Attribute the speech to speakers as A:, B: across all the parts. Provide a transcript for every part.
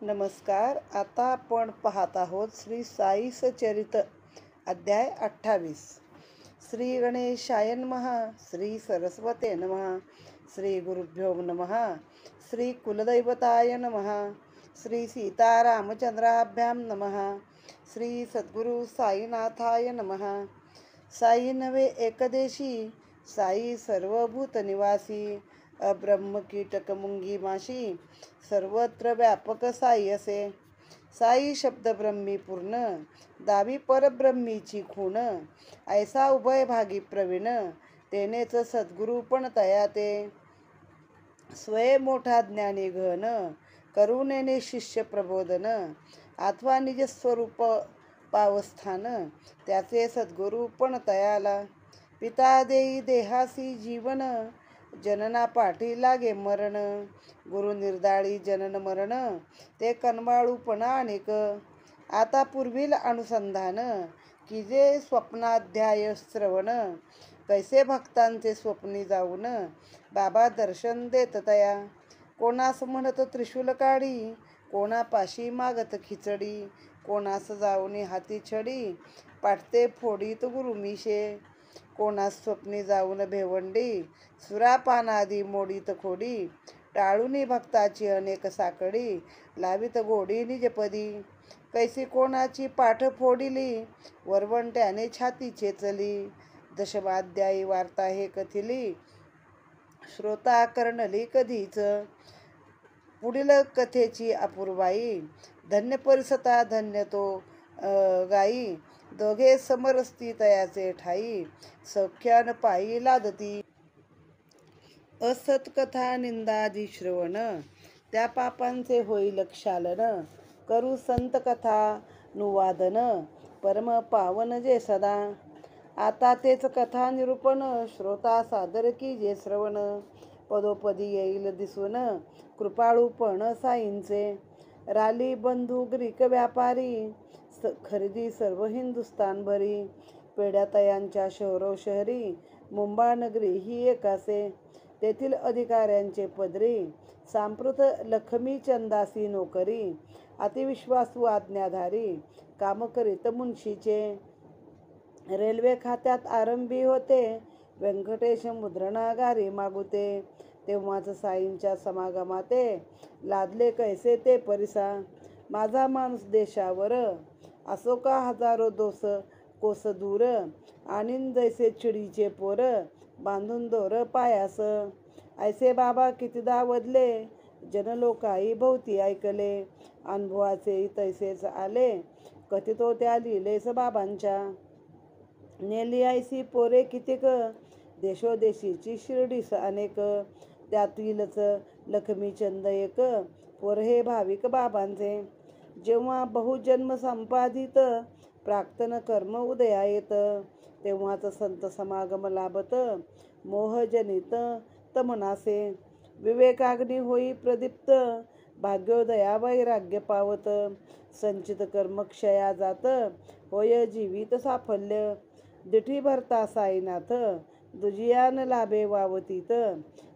A: नमस्कार. आता आपण पाहत आहोत श्री साई सचरित अध्याय 28. श्री गणेशाय नमः. श्री सरस्वते नमः. श्री गुरुभ्यो नमः. श्री कुलदैवताय नमः. श्री सीतारामचंद्राभ्यां नमः. श्री सद्गुरु साईनाथाय नमः. साई नवे एकदेशी, साई सर्वभूत निवासी, अब्रह्म कीटक मुंगी माशी, सर्वत्र व्यापक साई असे. साई शब्द ब्रह्मी पूर्ण, दावी परब्रह्मीची खूण, ऐसा उभय भागी प्रवीण, तेनेच सद्गुरु पण तया ते. स्वय मोठा ज्ञानी घन, करुणेने शिष्य प्रबोधन, अथवा निज स्वरूप पावस्थान, त्याचे सद्गुरु पण तयाला. पिता देई देहासी जीवन, जनना पाठी लागे मरण, गुरु निर्दाळी जनन मरण, ते कनवाळूपणा अनेक. आता पूर्वील अनुसंधान, की जे स्वप्नाध्याय श्रवण, कैसे भक्तांचे स्वप्नी जाऊन, बाबा दर्शन देत तया. कोणास म्हणत त्रिशूल काढी, कोणापाशी मागत खिचडी, कोणास जाऊनी हाती छडी, पाठते फोडीत गुरुमिशे, कोणास स्वप्नी जाऊन भेवंडी, सुरापानादी मोडीत खोडी, टाळूनी भक्ताची अनेक साकडी, लावित गोडी निजपदी. कैसी कोणाची पाठ फोडिली, वरवंट्याने छाती चेचली, दशमाध्यायी वार्ता हे कथिली, श्रोता कर्णली कधीच. पुढील कथेची अपूर्वाई, धन्य परिसता धन्य तो गाई, दोघे समरस्ती तयाचे ठाई, सौख्यान पायी लादती. असत कथा निंदादी श्रवण, त्या पापांचे होईल क्षालन, करू संत कथा नुवादन, परम पावन जे सदा. आता तेच कथा निरूपण, श्रोता सादर की जे श्रवण, पदोपदी येईल दिसून, कृपाळूपण साईंचे. राली बंधू ग्रीक व्यापारी, खरेदी सर्व हिंदुस्थान भरी, पेड्या तयांच्या शहरो शहरी, मुंबा नगरी ही एकासे. तेथील अधिकाऱ्यांचे पदरी, सांप्रत लखमी चंदासी नोकरी, अतिविश्वासू आज्ञाधारी, काम करीत मुन्शीचे. रेल्वे खात्यात आरंभी होते, व्यंकटेश मुद्रणागारी मागुते, तेव्हाच साईंच्या समागमाते, लादले कैसे ते परिसा. माझा माणूस देशावर, असो का हजारो दोस कोस दूर, आणीन जैसे चिडीचे पोर, बांधून दोर पायास. ऐसे बाबा कितीदा वदले, जनलोकाई भोवती ऐकले, अनुभवाचे तैसेच आले, कथितो त्या लिहिलेस बाबांच्या. नेली ऐसी पोरे कितीक, देशोदेशीची शिर्डीस अनेक, त्यातीलच लक्ष्मीचंद एक, पोर हे भाविक बाबांचे. जेव्हा बहुजन्म संपादित, प्राक्तन कर्म उदया येत, तेव्हाच संत समागम लाभत, मोहजनित तमनासे. विवेकाग्नी होई प्रदीप्त, भाग्योदया वैराग्य पावत, संचित कर्म क्षया जात, होय जीवित साफल्य. दिठी भरता साईनाथ, दुजियान लाभे वावतीत,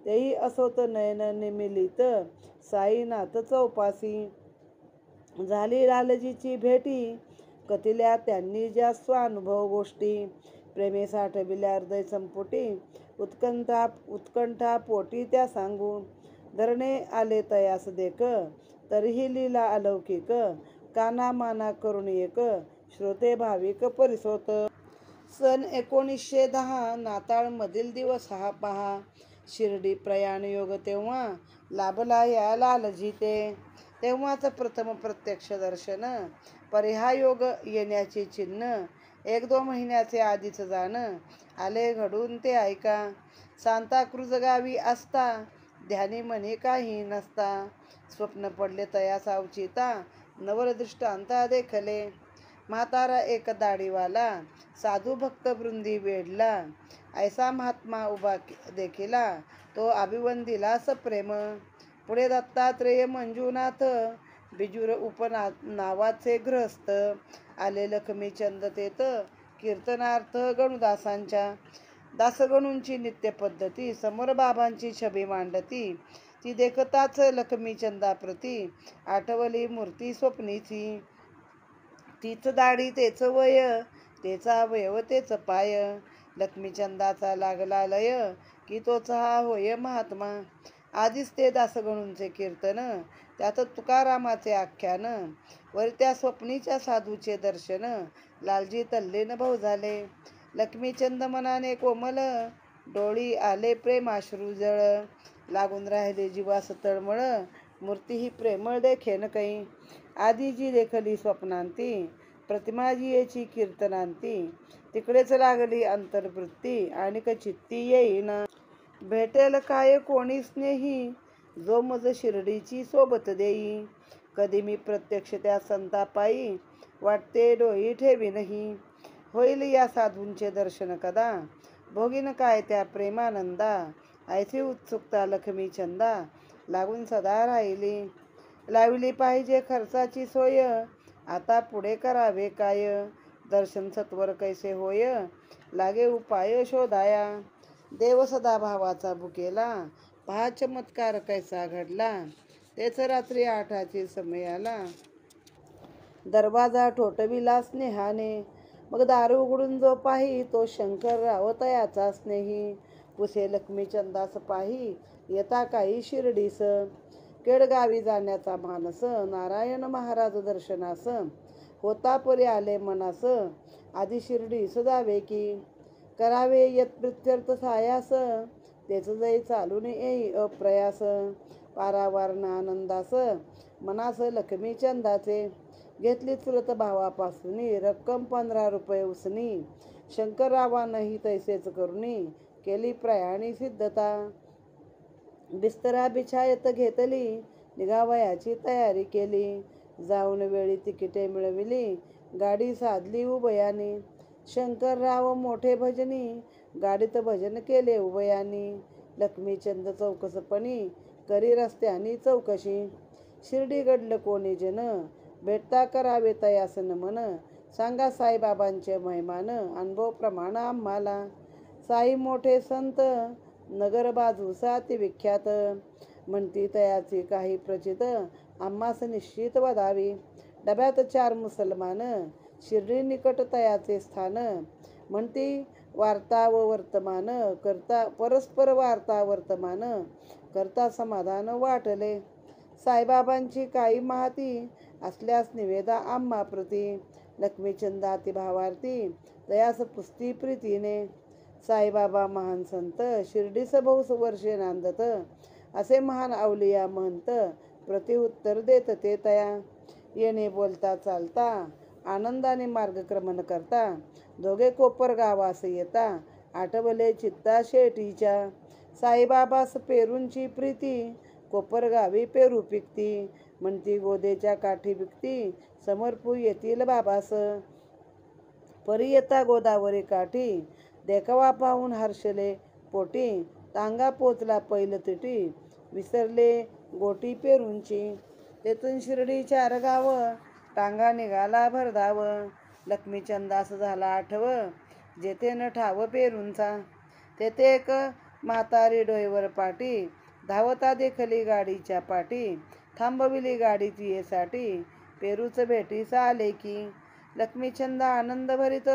A: तेही असोत नयन निमिलित, साईनाथ चौपासी. झाली लालजीची भेटी, कथिल्या त्यांनी ज्या स्वानुभव गोष्टी, प्रेमे साठविल्या हृदय संपुटी, उत्कंठा पोटी त्या सांगू. धरणे आले तयास देक, तरीही लीला अलौकिक, काना माना करून एक, श्रोते भाविक परिसोत. सन 1910 नाताळ मधील दिवस हा पहा, शिर्डी प्रयाण योग तेव्हा लाभला या लालजी ते. तेव्हाच प्रथम प्रत्यक्ष दर्शन, परिहायोग येण्याचे चिन्ह, 1-2 महिन्याचे आधीच जाणं, आले घडून ते ऐका. सांताक्रूज गावी असता, ध्यानी म्हणे काही नसता, स्वप्न पडले तया सावचिता, नवल दृष्टांता देखले. म्हातारा एक दाढीवाला, साधू भक्त वृंदी वेढला, ऐसा महात्मा उभा देखिला, तो अभिवंदिला सप्रेम. पुढे दत्तात्रेय मंजुनाथ, बिजूर उपनावाचे गृहस्थ, आले लक्ष्मीचंद तेथ, कीर्तनार्थ गणुदासांच्या. दासगणूंची नित्य पद्धती, समोर बाबांची छबी मांडती, ती देखताच लक्ष्मीचंदाप्रती आठवली मूर्ती स्वप्नीची. तीच दाढी तेच वय, तेचा अवयव तेच पाय. लक्ष्मीचंदाचा लागला लय, की तोच हा होय महात्मा. आधीच ते दासगणूंचे कीर्तन, त्यात तुकारामाचे आख्यान, वर त्या स्वप्नीच्या साधूचे दर्शन. लालजी तल्लीन भाऊ झाले. लक्ष्मीचंद मनाने कोमल, डोळी आले प्रेमाश्रू जळ. लागून राहिले जीवास तळमळ, मूर्ती ही प्रेमळ देखेन कै. आधी जी देखली स्वप्नांती, प्रतिमा जियेची कीर्तनांती. तिकडेच लागली अंतर्वृत्ती, आणिक चित्ती येईना. भेटेल काय कोणी स्नेही, जो मज शिर्डीची सोबत देई. कधी मी प्रत्यक्ष त्या संतापायी, वाटते डोई ठेवीनही. होईल या साधूंचे दर्शन कदा, भोगीन काय त्या प्रेमानंदा. ऐसी उत्सुकता लक्ष्मीचंदा, लागून सदा राहिली. लावली पाहिजे खर्चाची सोय, आता पुढे करावे काय. दर्शन सत्वर कैसे होय, लागे उपाय शोधाया. देव सदा भावाचा भुकेला, पहा चमत्कार कैसा घडला. तेच रात्री 8ची समयाला, दरवाजा ठोठविला स्नेहाने. मग दार उघडून जो पाही, तो शंकरराव तयाचा स्नेही. पुसे लक्ष्मीचंदास पाही, येता काही शिर्डीस. केडगावी जाण्याचा मानस, नारायण महाराज दर्शनास. होता परी आले मनास, आधी शिर्डीस जावे की. करावे यत्प्रित्यर्थ सायास, तेच जै चालून येई अप्रयास. पारावार आनंदास, मनास लक्ष्मीचंदाचे. घेतली चुलत भावापासूनी, रक्कम 15 रुपये उसनी. शंकररावांही तैसेच करुनी, केली प्रयाणी सिद्धता. बिस्तरा बिछायत घेतली, निघावयाची तयारी केली. जाऊन वेळी तिकिटे मिळविली, गाडी साधली उभयानी. शंकरराव मोठे भजनी, गाडीत भजन केले उभयानी. लक्ष्मीचंद चौकसपणी, करी रस्त्यानी चौकशी. शिर्डी गडल कोणी जन, भेटता करावे तयास नमन. सांगा साईबाबांचे महिमान, अनुभव प्रमाण आम्हाला. साई मोठे संत, नगर बाजूसा अति विख्यात. म्हणती तयाची काही प्रचित, आम्हास निश्चित वदावी. डब्यात 4 मुसलमान, शिर्डी निकट तयाचे स्थान. म्हणती वार्ता व वर्तमान, करता परस्पर वार्ता वर्तमान. करता समाधान वाटले. साईबाबांची काही माहिती, असल्यास निवेदा आम्हा प्रती. लक्ष्मीचंदाती भावार्थी, तयास पुस्ती प्रीतीने. साईबाबा महान संत, शिर्डीस बहुस वर्षे नांदत. असे महान अवलिया महंत, प्रतिउत्तर देत ते तया. येणे बोलता चालता, आनंदाने मार्गक्रमण करता. दोघे कोपर गावास येता, आठवले चित्ता शेटीच्या. साईबाबास पेरूंची प्रीती, कोपर गावी पेरू पिकती. म्हणती गोदेच्या काठी विकती, समर्पू येतील बाबास. परी येता गोदावरी काठी, देखावा पाहून हर्षले पोटी. टांगा पोचला पैल तिटी, विसरले गोटी पेरूंची. तेथून शिर्डी 4 गाव, टांगा निघाला भरधाव. लक्ष्मीचंदास झाला आठव, जेथे न ठाव पेरूंचा. तेथे एक म्हातारी डोईवर पाटी, धावता देखली गाडीच्या पाटी. थांबविली गाडी तियेसाठी, पेरूच भेटीस आले की. लक्ष्मीचंद आनंद भरीत,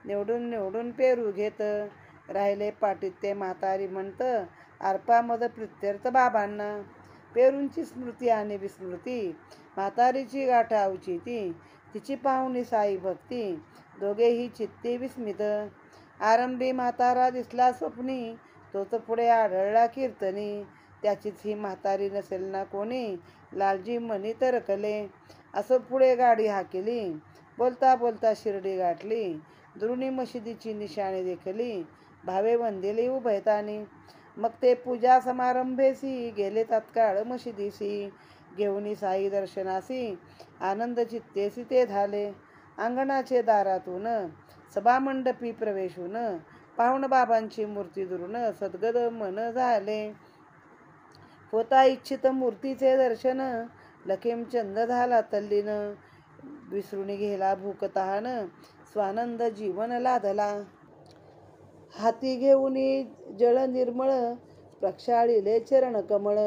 A: निवडून निवडून पेरू घेत. राहिले पाटीत ते म्हातारी म्हणत, अर्पामद प्रित्यर्थ बाबांना. पेरूंची स्मृती आणि विस्मृती, म्हातारीची गाठ अवचिती. तिची पाहुणी साई भक्ती, दोघेही चित्ती विस्मित. आरंभी म्हातारा दिसला स्वप्नी, तोच पुढे आढळला कीर्तनी. त्याचीच ही म्हातारी नसेल ना कोणी, लालजी मनी तरकले. असं पुढे गाडी हाकेली, बोलता बोलता शिर्डी गाठली. दुरुणी मशिदीची निशाणे देखली, भावे वंदिली उभयतानी. मग ते पूजा समारंभेसी, गेले तात्काळ मशिदीसी. घेऊनी साई दर्शनासी, आनंद चित्तेसी ते झाले. अंगणाचे दारातून, सभामंडपी प्रवेशून, पाहुण बाबांची मूर्ती दुरून सद्गद मन झाले. होता इच्छित मूर्तीचे दर्शन, लक्ष्मीचंद झाला तल्लीन. विसरून गेला भूक तहान, स्वानंद जीवन लादला. हाती घेऊनी जळ निर्मळ, प्रक्षाळिले चरण कमळ.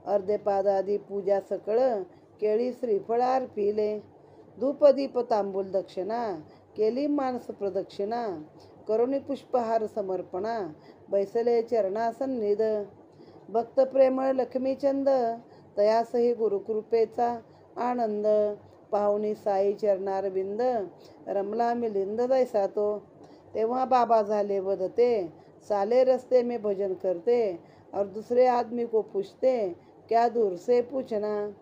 A: अर्धे पादादी पूजा सकळ, केळी श्रीफळ अर्पिले. धूप दीप तांबूल दक्षिणा, केली मानस प्रदक्षिणा. करुणी पुष्पहार समर्पणा, बैसले चरणासन्निध. भक्त प्रेमळ लक्ष्मीचंद, तयासही गुरुकृपेचा आनंद. पाहुणी साई चरणारविंद, रमला मिलिंद दैसा तो. तेव्हा बाबा झाले वदते, साले रस्ते में भजन करते. और दूसरे आदमी को पूछते, क्या दूर से पूछना.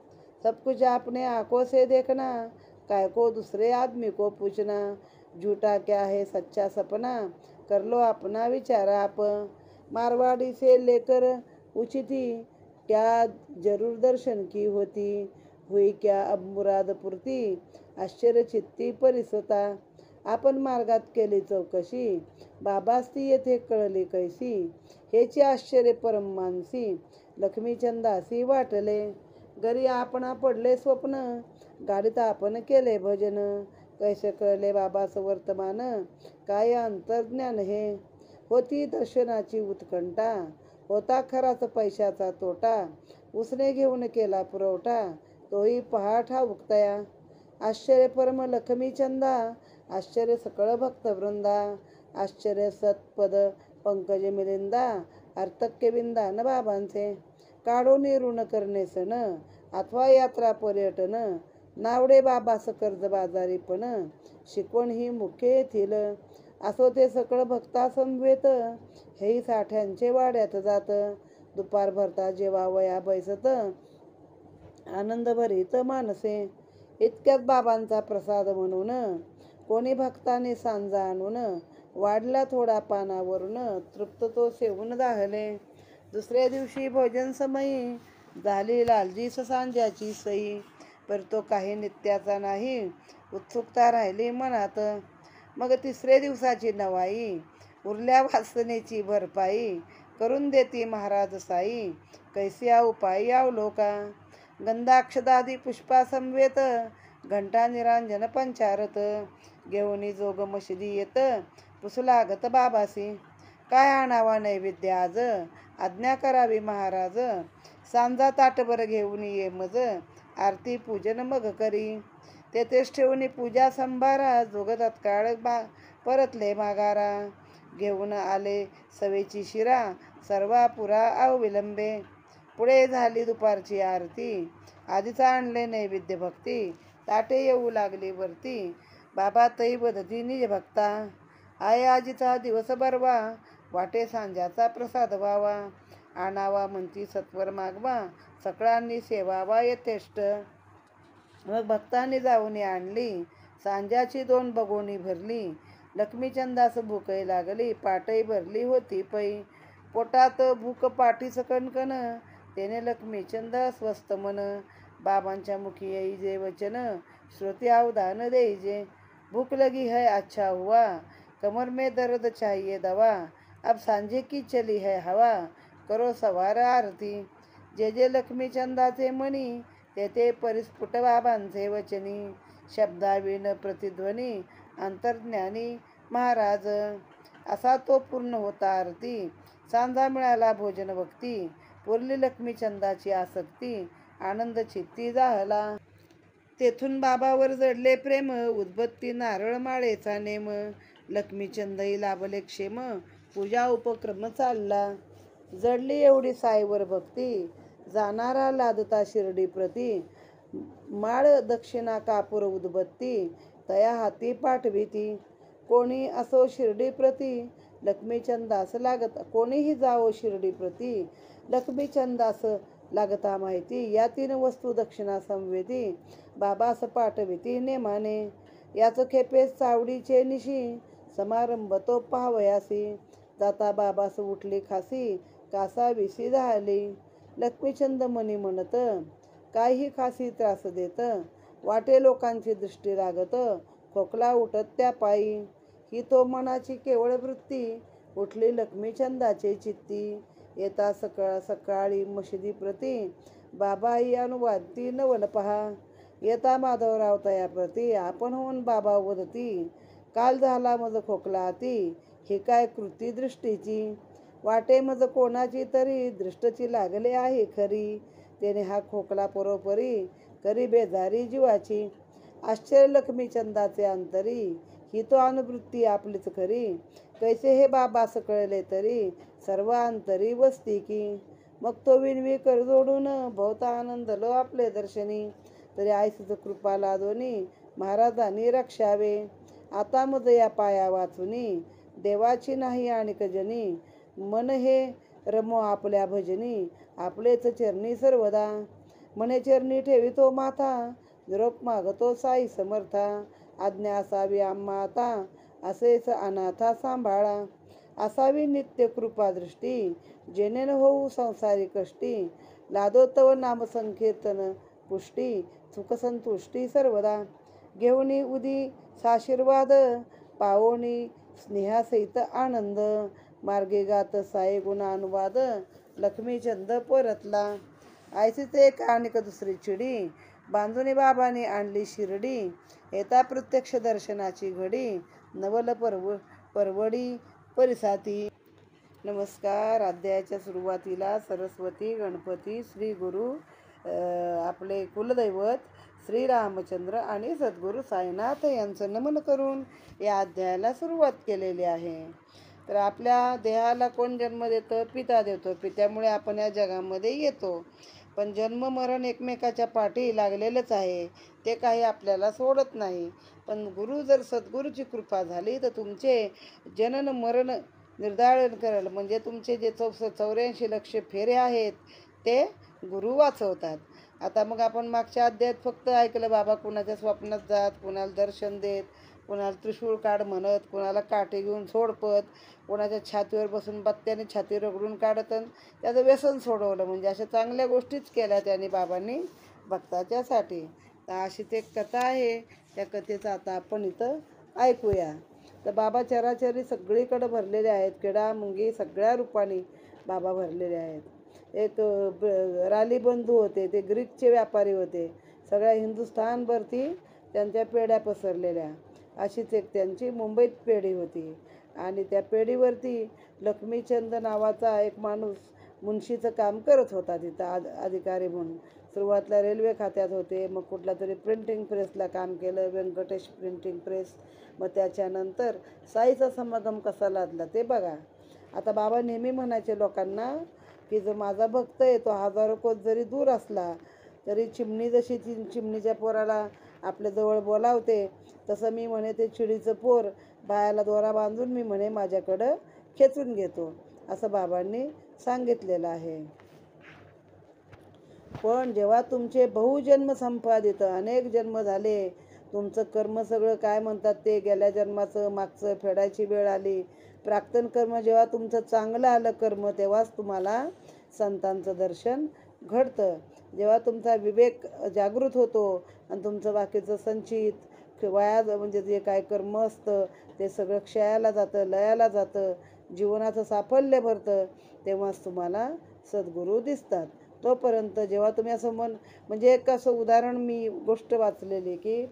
A: सब कुछ अपने आंखों से देखना, काय को दूसरे आदमी को पूछना. झूठा क्या है सच्चा सपना, कर लो अपना विचार आप. मारवाड़ी से लेकर ऊँची थी, क्या जरूर दर्शन की होती. हुई क्या अब मुराद पुरती, आश्चर्यचित्ती परिसता. आपण मार्गात केली चौकशी, बाबास ती येथे कळली कैसी. हेचे आश्चर्य परम मानसी, लक्ष्मीचंदासी वाटले. घरी आपणा पडले स्वप्न, गाडीत आपण केले भजन. कैसे कळले बाबास वर्तमान, काय अंतर्ज्ञान हे. होती दर्शनाची उत्कंठा, होता खराच पैशाचा तोटा. उसने घेऊन केला पुरवठा, तोही पहा ठाऊकतया. आश्चर्य परम लक्ष्मीचंदा, आश्चर्य सकळ भक्तवृंदा. आश्चर्य सत्पद पंकज मिलिंदा, अर्थक्य विंदान बाबांचे. काढून ऋण करणे सण, अथवा यात्रा पर्यटन. नावडे बाबास कर्ज बाजारीपण, शिकवण ही मुख्य येथील. असो ते सकळ भक्ता समवेत, हेही साठ्यांचे वाड्यात जात. दुपार भरता जेव्हा वया बैसत, आनंद भरीत मानसे. इतक्यात बाबांचा प्रसाद म्हणून, कोणी भक्ताने सांजा आणून. वाढला थोडा पानावरून, तृप्त तो सेवून दाहले. दुसऱ्या दिवशी भोजन समयी, झाली लालजीस सांज्याची सई. पर तो काही नित्याचा नाही, उत्सुकता राहिली मनात. मग तिसरे दिवसाची नवाई, उरल्या वासनेची भरपाई. करून देती महाराज साई, कैसिया उपाय अवलोका. गंधाक्षदादी पुष्पा समवेत, घंटा निरांजन पंचारत. घेऊनी जोग मशिदी येत, पुसलागत बाबासी. काय आणावा नैवेद्य आज, आज्ञा करावी महाराज. सांजा ताटभर घेऊन ये मज, आरती पूजन मग करी. तेथेच ठेवून पूजा संभारा, जोग तत्काळ परतले माघारा. घेऊन आले सवेची शिरा, सर्वा पुरा अविलंबे. पुढे झाली दुपारची आरती, आधीच आणले नैवेद्य भक्ती. ताटे येऊ लागली वरती, बाबा तई बदती निज भक्ता. आहे आजीचा दिवस बरवा, वाटे सांज्याचा प्रसाद व्हावा. आणावा म्हणती सत्वर मागवा, सकळांनी सेवावा यथेष्ट. मग भक्तांनी जाऊन आणली, सांज्याची 2 बगोनी भरली. लक्ष्मीचंदास भूकही लागली, पाटही भरली होती पै. पोटात भूक पाठीस कणकण, तेने लक्ष्मीचंद स्वस्थ मन. बाबांच्या मुखी येई जे वचन, श्रोती अवधान देईजे. भूख लगी है अच्छा हुआ, कमर में दर्द चाहिए दवा. अब सांझे की चली है हवा, करो सवार आरती. जे जे लक्ष्मीचंदाचे मनी, ते परिस्फुट बाबांचे वचनी. शब्दाविन प्रतिध्वनी, अंतर्ज्ञानी महाराज. असा तो पूर्ण होता आरती. सांजा मिळाला भोजन भक्ती, पुरली लक्ष्मीचंदाची आसक्ती. आनंद चित्ती जाहला. तेथून बाबावर जडले प्रेम, उदबत्ती नारळ माळेचा नेम. लक्ष्मीचंदही लाभले क्षेम, पूजा उपक्रम चालला. जडली एवढी साईवर भक्ती, जाणारा लादता शिर्डी प्रती. माळ दक्षिणा कापूर उदबत्ती, तया हाती पाठविती. कोणी असो शिर्डी प्रती, लक्ष्मीचंदास लागत. कोणीही जावो शिर्डी प्रती, लक्ष्मीचंदास लागता माहिती. या 3 वस्तू दक्षिणा संवेदी, बाबास पाठविती नेमाने. याच खेपेस चावडीचे निशी, समारंभ तो पाहावयासी. जाता बाबास उठली खासी, कासा विसी झाली. लक्ष्मीचंद मनी म्हणत, काही खासी त्रास देत. वाटे लोकांची दृष्टी लागत, खोकला उठत त्या पायी. ही तो मनाची केवळ वृत्ती, उठली लक्ष्मीचंदाचे चित्ती. येता सकाळी मशिदी प्रती, बाबाई अनुवादती नवल पहा. येता माधवराव तया प्रती, आपण होऊन बाबा वदती. काल झाला मज खोकला अति, ही काय कृती दृष्टीची. वाटे मज कोणाची तरी, दृष्टची लागले आहे खरी. त्याने हा खोकला परोपरी करी बेजारी जीवाची. आश्चर्य लक्ष्मीचंदाचे अंतरी ही तो अनुवृत्ती आपलीच खरी. कैसे हे बाबास कळले तरी सर्व अंतरी वसती की. मग तो विणवी कर जोडून बहुता आनंदलो आपले दर्शनी. तरी आईसीच कृपा लादोनी महाराजांनी रक्षावे. आता मज या पाया वाचुनी देवाची नाही आणिक जनी. मन हे रमो आपल्या भजनी आपलेच चरणी सर्वदा. म्हणे चरणी ठेवितो माथा निरोप मागतो साई समर्था. आज्ञा असावी आम्हा आता असेच अनाथा सांभाळा. असावी नित्य कृपा दृष्टी जेणे न होऊ संसारी कष्टी. लादो तव नाम संकीर्तन पुष्टी सुखसंतुष्टी सर्वदा. घेऊनी उदी साशीर्वाद पावोनी स्नेहासहित आनंद. मार्गे गात साई गुणानुवाद लक्ष्मीचंद परतला. आयसीच एक आणिक दुसरी चिडी बांधुनी बाबांनी आणली शिर्डी. येता प्रत्यक्ष दर्शनाची घडी नवल परवडी परिसाती. नमस्कार. अध्यायाच्या सुरुवातीला सरस्वती गणपती श्री गुरु आपले कुलदैवत श्री रामचंद्र आणि सद्गुरू साईनाथ यांचं नमन करून या अध्यायाला सुरुवात केलेली आहे. तर आपल्या देहाला कोण जन्म देतं? पिता देतो. पित्यामुळे आपण या जगामध्ये येतो. पण जन्म मरण एकमेकाच्या पाठी लागलेलंच आहे. ते काही आपल्याला सोडत नाही. पण गुरु जर सद्गुरूची कृपा झाली तर तुमचे जनन मरण निर्धारण करेल. म्हणजे तुमचे जे 84 लक्ष फेरे आहेत ते गुरु वाचवतात. आता मग आपण मागच्या अध्यायात फक्त ऐकलं बाबा कुणाच्या स्वप्नात जात, कुणाला दर्शन देत, कुणाला त्रिशूळ काढ म्हणत, कुणाला काठी घेऊन सोडपत, कोणाच्या छातीवर बसून बत्त्याने छाती रगडून काढत त्याचं व्यसन सोडवलं. म्हणजे अशा चांगल्या गोष्टीच केल्या त्यांनी बाबांनी भक्ताच्यासाठी. तर अशीच एक कथा आहे. त्या कथेचं आता आपण इथं ऐकूया. तर बाबा चराचरी सगळीकडे भरलेले आहेत. किडा मुंगी सगळ्या रूपाने बाबा भरलेले आहेत. एक राली बंधू होते. ते ग्रीकचे व्यापारी होते. सगळ्या हिंदुस्थानभरती त्यांच्या पेढ्या पसरलेल्या. अशीच एक त्यांची मुंबईत पेढी होती. आणि त्या पेढीवरती लक्ष्मीचंद नावाचा एक माणूस मुन्शीचं काम करत होता तिथं अधिकारी म्हणून. सुरुवातीला रेल्वे खात्यात होते. मग कुठल्या तरी प्रिंटिंग प्रेसला काम केलं, व्यंकटेश प्रिंटिंग प्रेस. मग त्याच्यानंतर साईचा समागम कसा लादला ते बघा. आता बाबा नेहमी म्हणायचे लोकांना की जो माझा भक्त आहे तो 1000 कोस जरी दूर असला तरी चिमणी जशी चिमणीच्या पोराला आपल्याजवळ बोलावते तसं मी म्हणे ते चिडीचं पोर बायाला दोरा बांधून मी म्हणे माझ्याकडं खेचून घेतो असं बाबांनी सांगितलेलं आहे. पण जेव्हा तुमचे बहुजन्म संपादित अनेक जन्म झाले, तुमचं कर्म सगळं काय म्हणतात ते गेल्या जन्माचं मागचं फेडायची वेळ आली, प्राक्तन कर्म जेव्हा तुमचं चांगलं आलं कर्म तेव्हाच तुम्हाला संतांचं दर्शन घडतं. जेव्हा तुमचा विवेक जागृत होतो आणि तुमचं बाकीचं संचित वया म्हणजे जे काय कर्म असतं ते सगळं क्षयाला जातं, लयाला जातं, जीवनाचं साफल्य भरतं, तेव्हाच तुम्हाला सद्गुरू दिसतात. तोपर्यंत जेव्हा तुम्ही असं म्हणजे एक असं उदाहरण मी गोष्ट वाचलेली की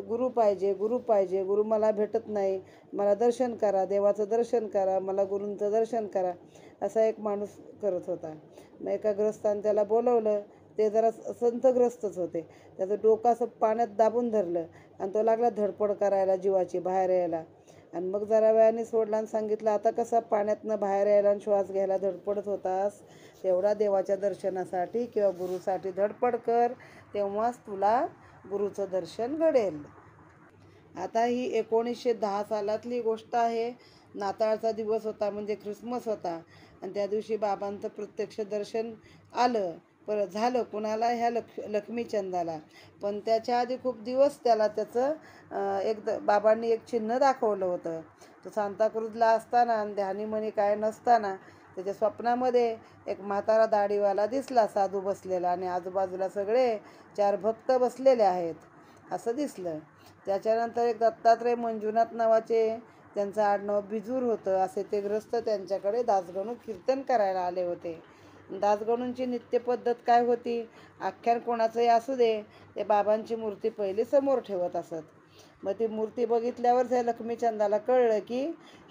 A: गुरु पाहिजे, गुरु पाहिजे, गुरु मला भेटत नाही, मला दर्शन करा, देवाचं दर्शन करा, मला गुरूंचं दर्शन करा, असा एक माणूस करत होता. मग एका ग्रस्ताने त्याला बोलवलं. ते जरा संतग्रस्तच होते. त्याचं डोकं असं पाण्यात दाबून धरलं आणि तो लागला धडपड करायला जीवाची बाहेर यायला. आणि मग जरा वेळाने सोडला आणि सांगितलं आता कसा पाण्यातनं बाहेर यायला आणि श्वास घ्यायला धडपडत होतास, तेवढा देवाच्या दर्शनासाठी किंवा गुरुसाठी धडपड कर, तेव्हाच तुला गुरुचं दर्शन घडेल. आता ही 1910 सालातली गोष्ट आहे. नाताळचा दिवस होता म्हणजे ख्रिसमस होता. आणि त्या दिवशी बाबांचं प्रत्यक्ष दर्शन आलं परत झालं कुणाला? ह्या लक्ष्मीचंदाला. पण त्याच्या आधी खूप दिवस त्याला त्याचं बाबांनी एक चिन्ह दाखवलं होतं. तो सांताक्रूजला असताना आणि ध्यानीमनी काय नसताना त्याच्या स्वप्नामध्ये एक म्हातारा दाढीवाला दिसला साधू बसलेला आणि आजूबाजूला सगळे 4 भक्त बसलेले आहेत असं दिसलं. त्याच्यानंतर एक दत्तात्रय मंजुनाथ नावाचे त्यांचं आडनाव बिजूर होतं. असे ते ग्रस्त त्यांच्याकडे दासगणू कीर्तन करायला आले होते. दासगणूंची नित्यपद्धत काय होती? आख्यान कोणाचंही असू दे ते बाबांची मूर्ती पहिली समोर ठेवत असत. मग ती मूर्ती बघितल्यावर त्या लक्ष्मीचंदाला कळलं की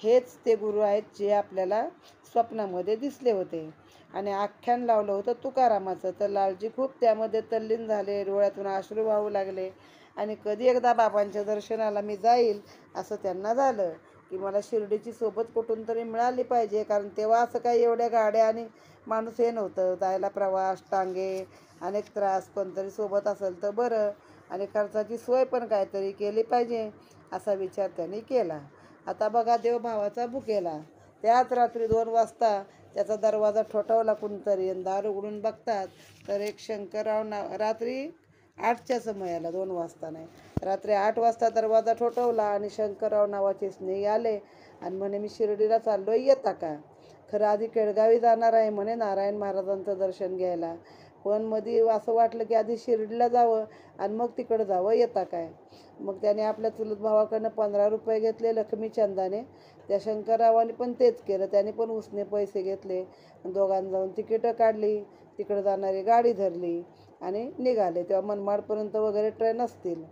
A: हेच ते गुरु आहेत जे आपल्याला स्वप्नामध्ये दिसले होते. आणि आख्यान लावलं होतं तुकारामाचं. तर लालजी खूप त्यामध्ये तल्लीन झाले, डोळ्यातून अश्रू वाहू लागले आणि कधी एकदा बाबांच्या दर्शनाला मी जाईल असं त्यांना झालं की मला शिर्डीची सोबत कुठून तरी मिळाली पाहिजे. कारण तेव्हा असं काही एवढ्या गाड्या आणि माणूस हे नव्हतं, जायला प्रवास, टांगे, अनेक त्रास. कोणतरी सोबत असेल तर बरं आणि खर्चाची सोय पण काहीतरी केली पाहिजे असा विचार त्यांनी केला. आता बघा, देव भावाचा भुकेला. त्याच रात्री 2 वाजता त्याचा दरवाजा ठोठावला कुणीतरी आणि दार उघडून बघतात तर एक शंकरराव रात्री 8च्या समयाला, 2 वाजता नाही, रात्री 8 वाजता दरवाजा ठोठावला आणि शंकरराव नावाचे स्नेही आले आणि म्हणे मी शिर्डीला चाललोय, येता का? खरं आधी केळगावी जाणार आहे म्हणे नारायण महाराजांचं दर्शन घ्यायला, पण मध्ये असं वाटलं की आधी शिर्डीला जावं आणि मग तिकडं जावं, येता काय? मग त्याने आपल्या चुलत भावाकडनं 15 रुपये घेतले लक्ष्मीचंदाने. त्या शंकररावाने पण तेच केलं, त्याने पण उसने पैसे घेतले. दोघांनी जाऊन तिकीटं काढली, तिकडं जाणारी गाडी धरली आणि निघाले. तेव्हा मनमाडपर्यंत वगैरे ट्रेन असतील.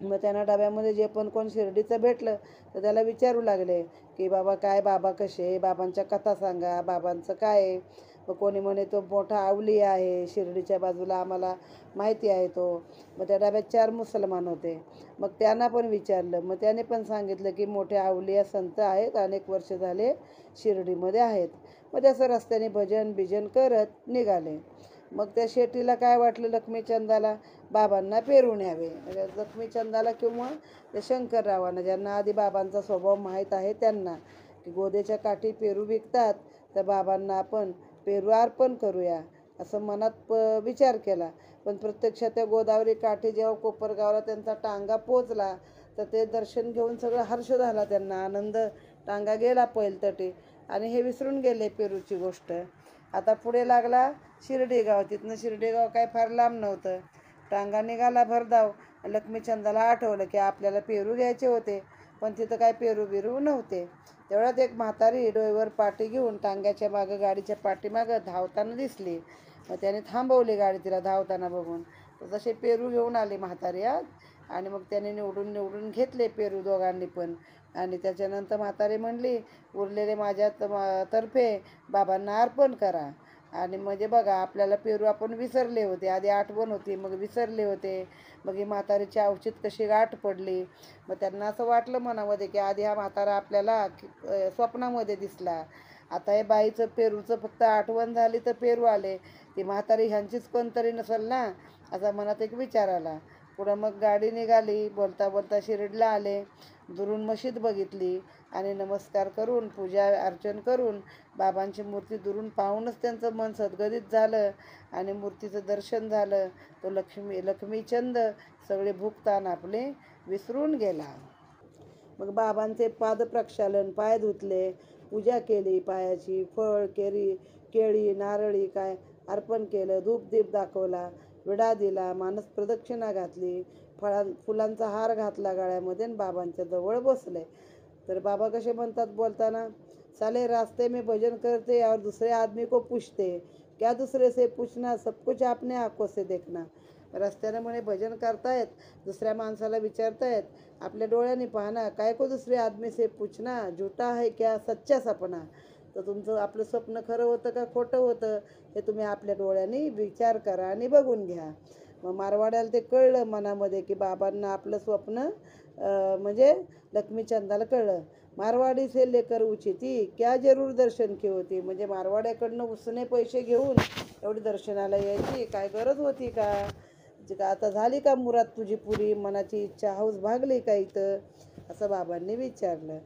A: मग त्यांना डब्यामध्ये जे पण कोण शिर्डीचं भेटलं तर त्याला विचारू लागले की बाबा काय, बाबा कसे, बाबांच्या कथा सांगा, बाबांचं काय आहे. मग कोणी म्हणे तो मोठा आवली आहे शिर्डीच्या बाजूला, आम्हाला माहिती आहे तो. मग त्या डब्यात 4 मुसलमान होते. मग त्यांना पण विचारलं, मग त्याने पण सांगितलं की मोठे आवलिया संत आहेत, अनेक वर्ष झाले शिर्डीमध्ये आहेत. मग त्याचं रस्त्याने भजन बिजन करत निघाले. मग त्या शेटीला काय वाटलं, लक्ष्मीचंदाला बाबांना पेरून यावे. म्हणजे लक्ष्मीचंदाला किंवा त्या शंकररावांना, ज्यांना आधी बाबांचा स्वभाव माहीत आहे त्यांना, की गोदेच्या काठी पेरू विकतात तर बाबांना आपण पेरू अर्पण करूया असं मनात विचार केला. पण प्रत्यक्षात त्या गोदावरी काठी जेव्हा कोपरगावला त्यांचा टांगा पोचला तर ते दर्शन घेऊन सगळं हर्ष झाला त्यांना, आनंद. टांगा गेला पैलतटे आणि हे विसरून गेले पेरूची गोष्ट. आता पुढे लागला शिर्डी गाव. तिथनं शिर्डी गाव काय फार लांब नव्हतं. टांगा निघाला भरधाव. लक्ष्मीचंदाला आठवलं की आपल्याला पेरू घ्यायचे होते, पण तिथं काय पेरू बिरू नव्हते. तेवढ्यात एक म्हातारी डोईवर पाटी घेऊन टांग्याच्या मागं, गाडीच्या पाठीमागं धावताना दिसली. मग त्याने थांबवली गाडी तिला धावताना बघून. तर तसे पेरू घेऊन आली म्हातारी आज. आणि मग त्याने निवडून निवडून घेतले पेरू दोघांनी पण. आणि त्याच्यानंतर म्हातारी म्हणली, उरलेले माझ्या तर्फे बाबांना अर्पण करा. आणि म्हणजे बघा, आपल्याला पेरू आपण विसरले होते, आधी आठवण होती मग विसरले होते. मग ही म्हातारीची अवचित कशी गाठ पडली. मग त्यांना असं वाटलं मनामध्ये की आधी हा म्हातारा आपल्याला स्वप्नामध्ये दिसला, आता हे बाईचं पेरूचं फक्त आठवण झाली तर पेरू आले, ती म्हातारी ह्यांचीच कोणतरी नसेल ना, असा मनात एक विचार आला. पुढं मग गाडी निघाली. बोलता बोलता शिर्डीला आले. दुरून मशीद बघितली आणि नमस्कार करून, पूजा अर्चन करून, बाबांची मूर्ती दुरून पाहूनच त्यांचं मन सद्गदित झालं आणि मूर्तीचं दर्शन झालं. तो लक्ष्मीचंद सगळे भूकतान आपले विसरून गेला. मग बाबांचे पाद प्रक्षालन, पाय धुतले, पूजा केली, पायाची फळ केळी नारळी काय अर्पण केलं, धूपदीप दाखवला, विडा दिला, मानस प्रदक्षिणा घातली, फुलांचा हार घातला गळ्यामध्ये आणि बाबांच्या जवळ बसले. तर बाबा कसे म्हणतात बोलताना, साले रास्ते में भजन करते और दूसरे आदमी को पूछते, क्या दूसरे से पूछना, सब कुछ आपने आंखों से देखना. रस्त्याने म्हणे भजन करतायत, दुसऱ्या माणसाला विचारतायत, आपल्या डोळ्यांनी पाहना, काय को दुसरे आदमी से पूछना, झूठा है क्या सच्चा सपना. तर तुमचं आपलं स्वप्न खरं होतं का खोटं होतं हे तुम्ही आपल्या डोळ्यांनी विचार करा आणि बघून घ्या. मग मारवाड्याला ते कळलं मनामध्ये की बाबांना आपलं स्वप्न म्हणजे लक्ष्मीचंदाला कळलं. मारवाडी से लेकर उचिती क्या जरूर दर्शन की होती. म्हणजे मारवाड्याकडनं उसने पैसे घेऊन एवढी दर्शनाला यायची काय गरज होती का? आता झाली का मुराद तुझी पुरी, मनाची इच्छा हौस भागली का इथं, असं बाबांनी विचारलं.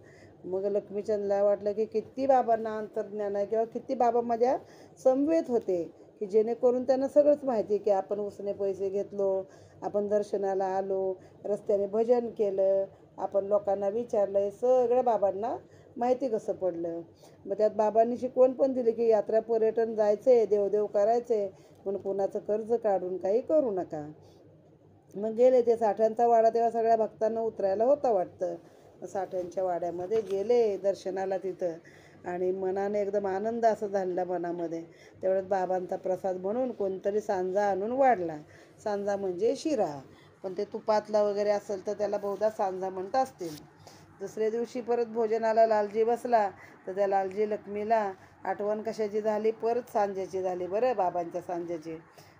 A: मग लक्ष्मीचंदला वाटलं की किती बाबांना अंतर्ज्ञान आहे, किंवा किती बाबा माझ्या समवेत होते, की जेणेकरून त्यांना सगळंच माहिती की आपण उसने पैसे घेतलो, आपण दर्शनाला आलो, रस्त्याने भजन केलं, आपण लोकांना विचारलं, हे सगळं बाबांना माहिती कसं पडलं. मग त्यात बाबांनी शिकवण पण दिली की यात्रा पर्यटन जायचे, देवदेव करायचे, पण कुणाचं कर्ज काढून काही करू नका. मग गेले ते साठ्यांचा वाडा. तेव्हा सगळ्या भक्तांना उतरायला होता वाटतं. साठ्यांच्या वाड्यामध्ये गेले दर्शनाला तिथं आणि मनाने एकदम आनंद असं झालेला मनामध्ये. तेवढ्यात बाबांचा प्रसाद म्हणून कोणतरी सांजा आणून वाढला. सांजा म्हणजे शिरा, पण ते तुपातला वगैरे असेल तर त्याला बहुधा सांजा म्हणत असतील. दुसऱ्या दिवशी परत भोजनाला लालजी बसला तर त्या लालजी लक्ष्मीला आठवण कशाची झाली, परत सांजेची झाली बरं, बाबांच्या सांजेची.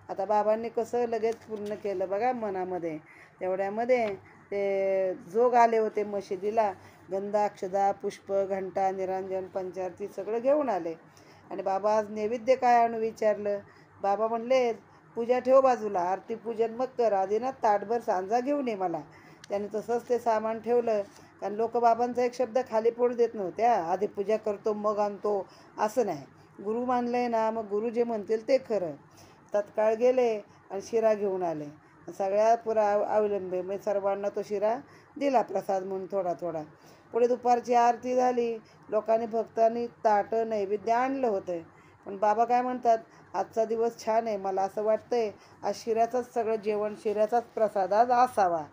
A: आता बाबांनी कसं लगेच पूर्ण केलं बघा मनामध्ये. तेवढ्यामध्ये ते जोग आले होते मशिदीला. गंधा, अक्षदा, पुष्प, घंटा, निरांजन, पंचारती सगळं घेऊन आले. आणि बाबा आज नैवेद्य काय आणू विचारलं. बाबा म्हणले पूजा ठेव बाजूला, आरती पूजन मग कर, आधी ना ताटभर सांजा घेऊन ये मला. त्याने तसंच ते सामान ठेवलं. कारण लोक बाबांचा एक शब्द खाली पडू देत नव्हत्या. आधी पूजा करतो मग आणतो असं नाही. गुरु मानलंय ना, मग गुरु जे म्हणतील ते खरं. तत्काळ गेले आणि शिरा घेऊन आले. सगळ्या पुरा अवलंबे म्हणजे सर्वांना तो शिरा दिला प्रसाद म्हणून थोडा थोडा. पुढे दुपारची आरती झाली. लोकांनी भक्तांनी ताटं नैवेद्य आणलं होतं. पण बाबा काय म्हणतात, आजचा दिवस छान आहे, मला असं वाटतंय आज शिऱ्याचंच सगळं जेवण, शिऱ्याचाच प्रसाद आज असावा.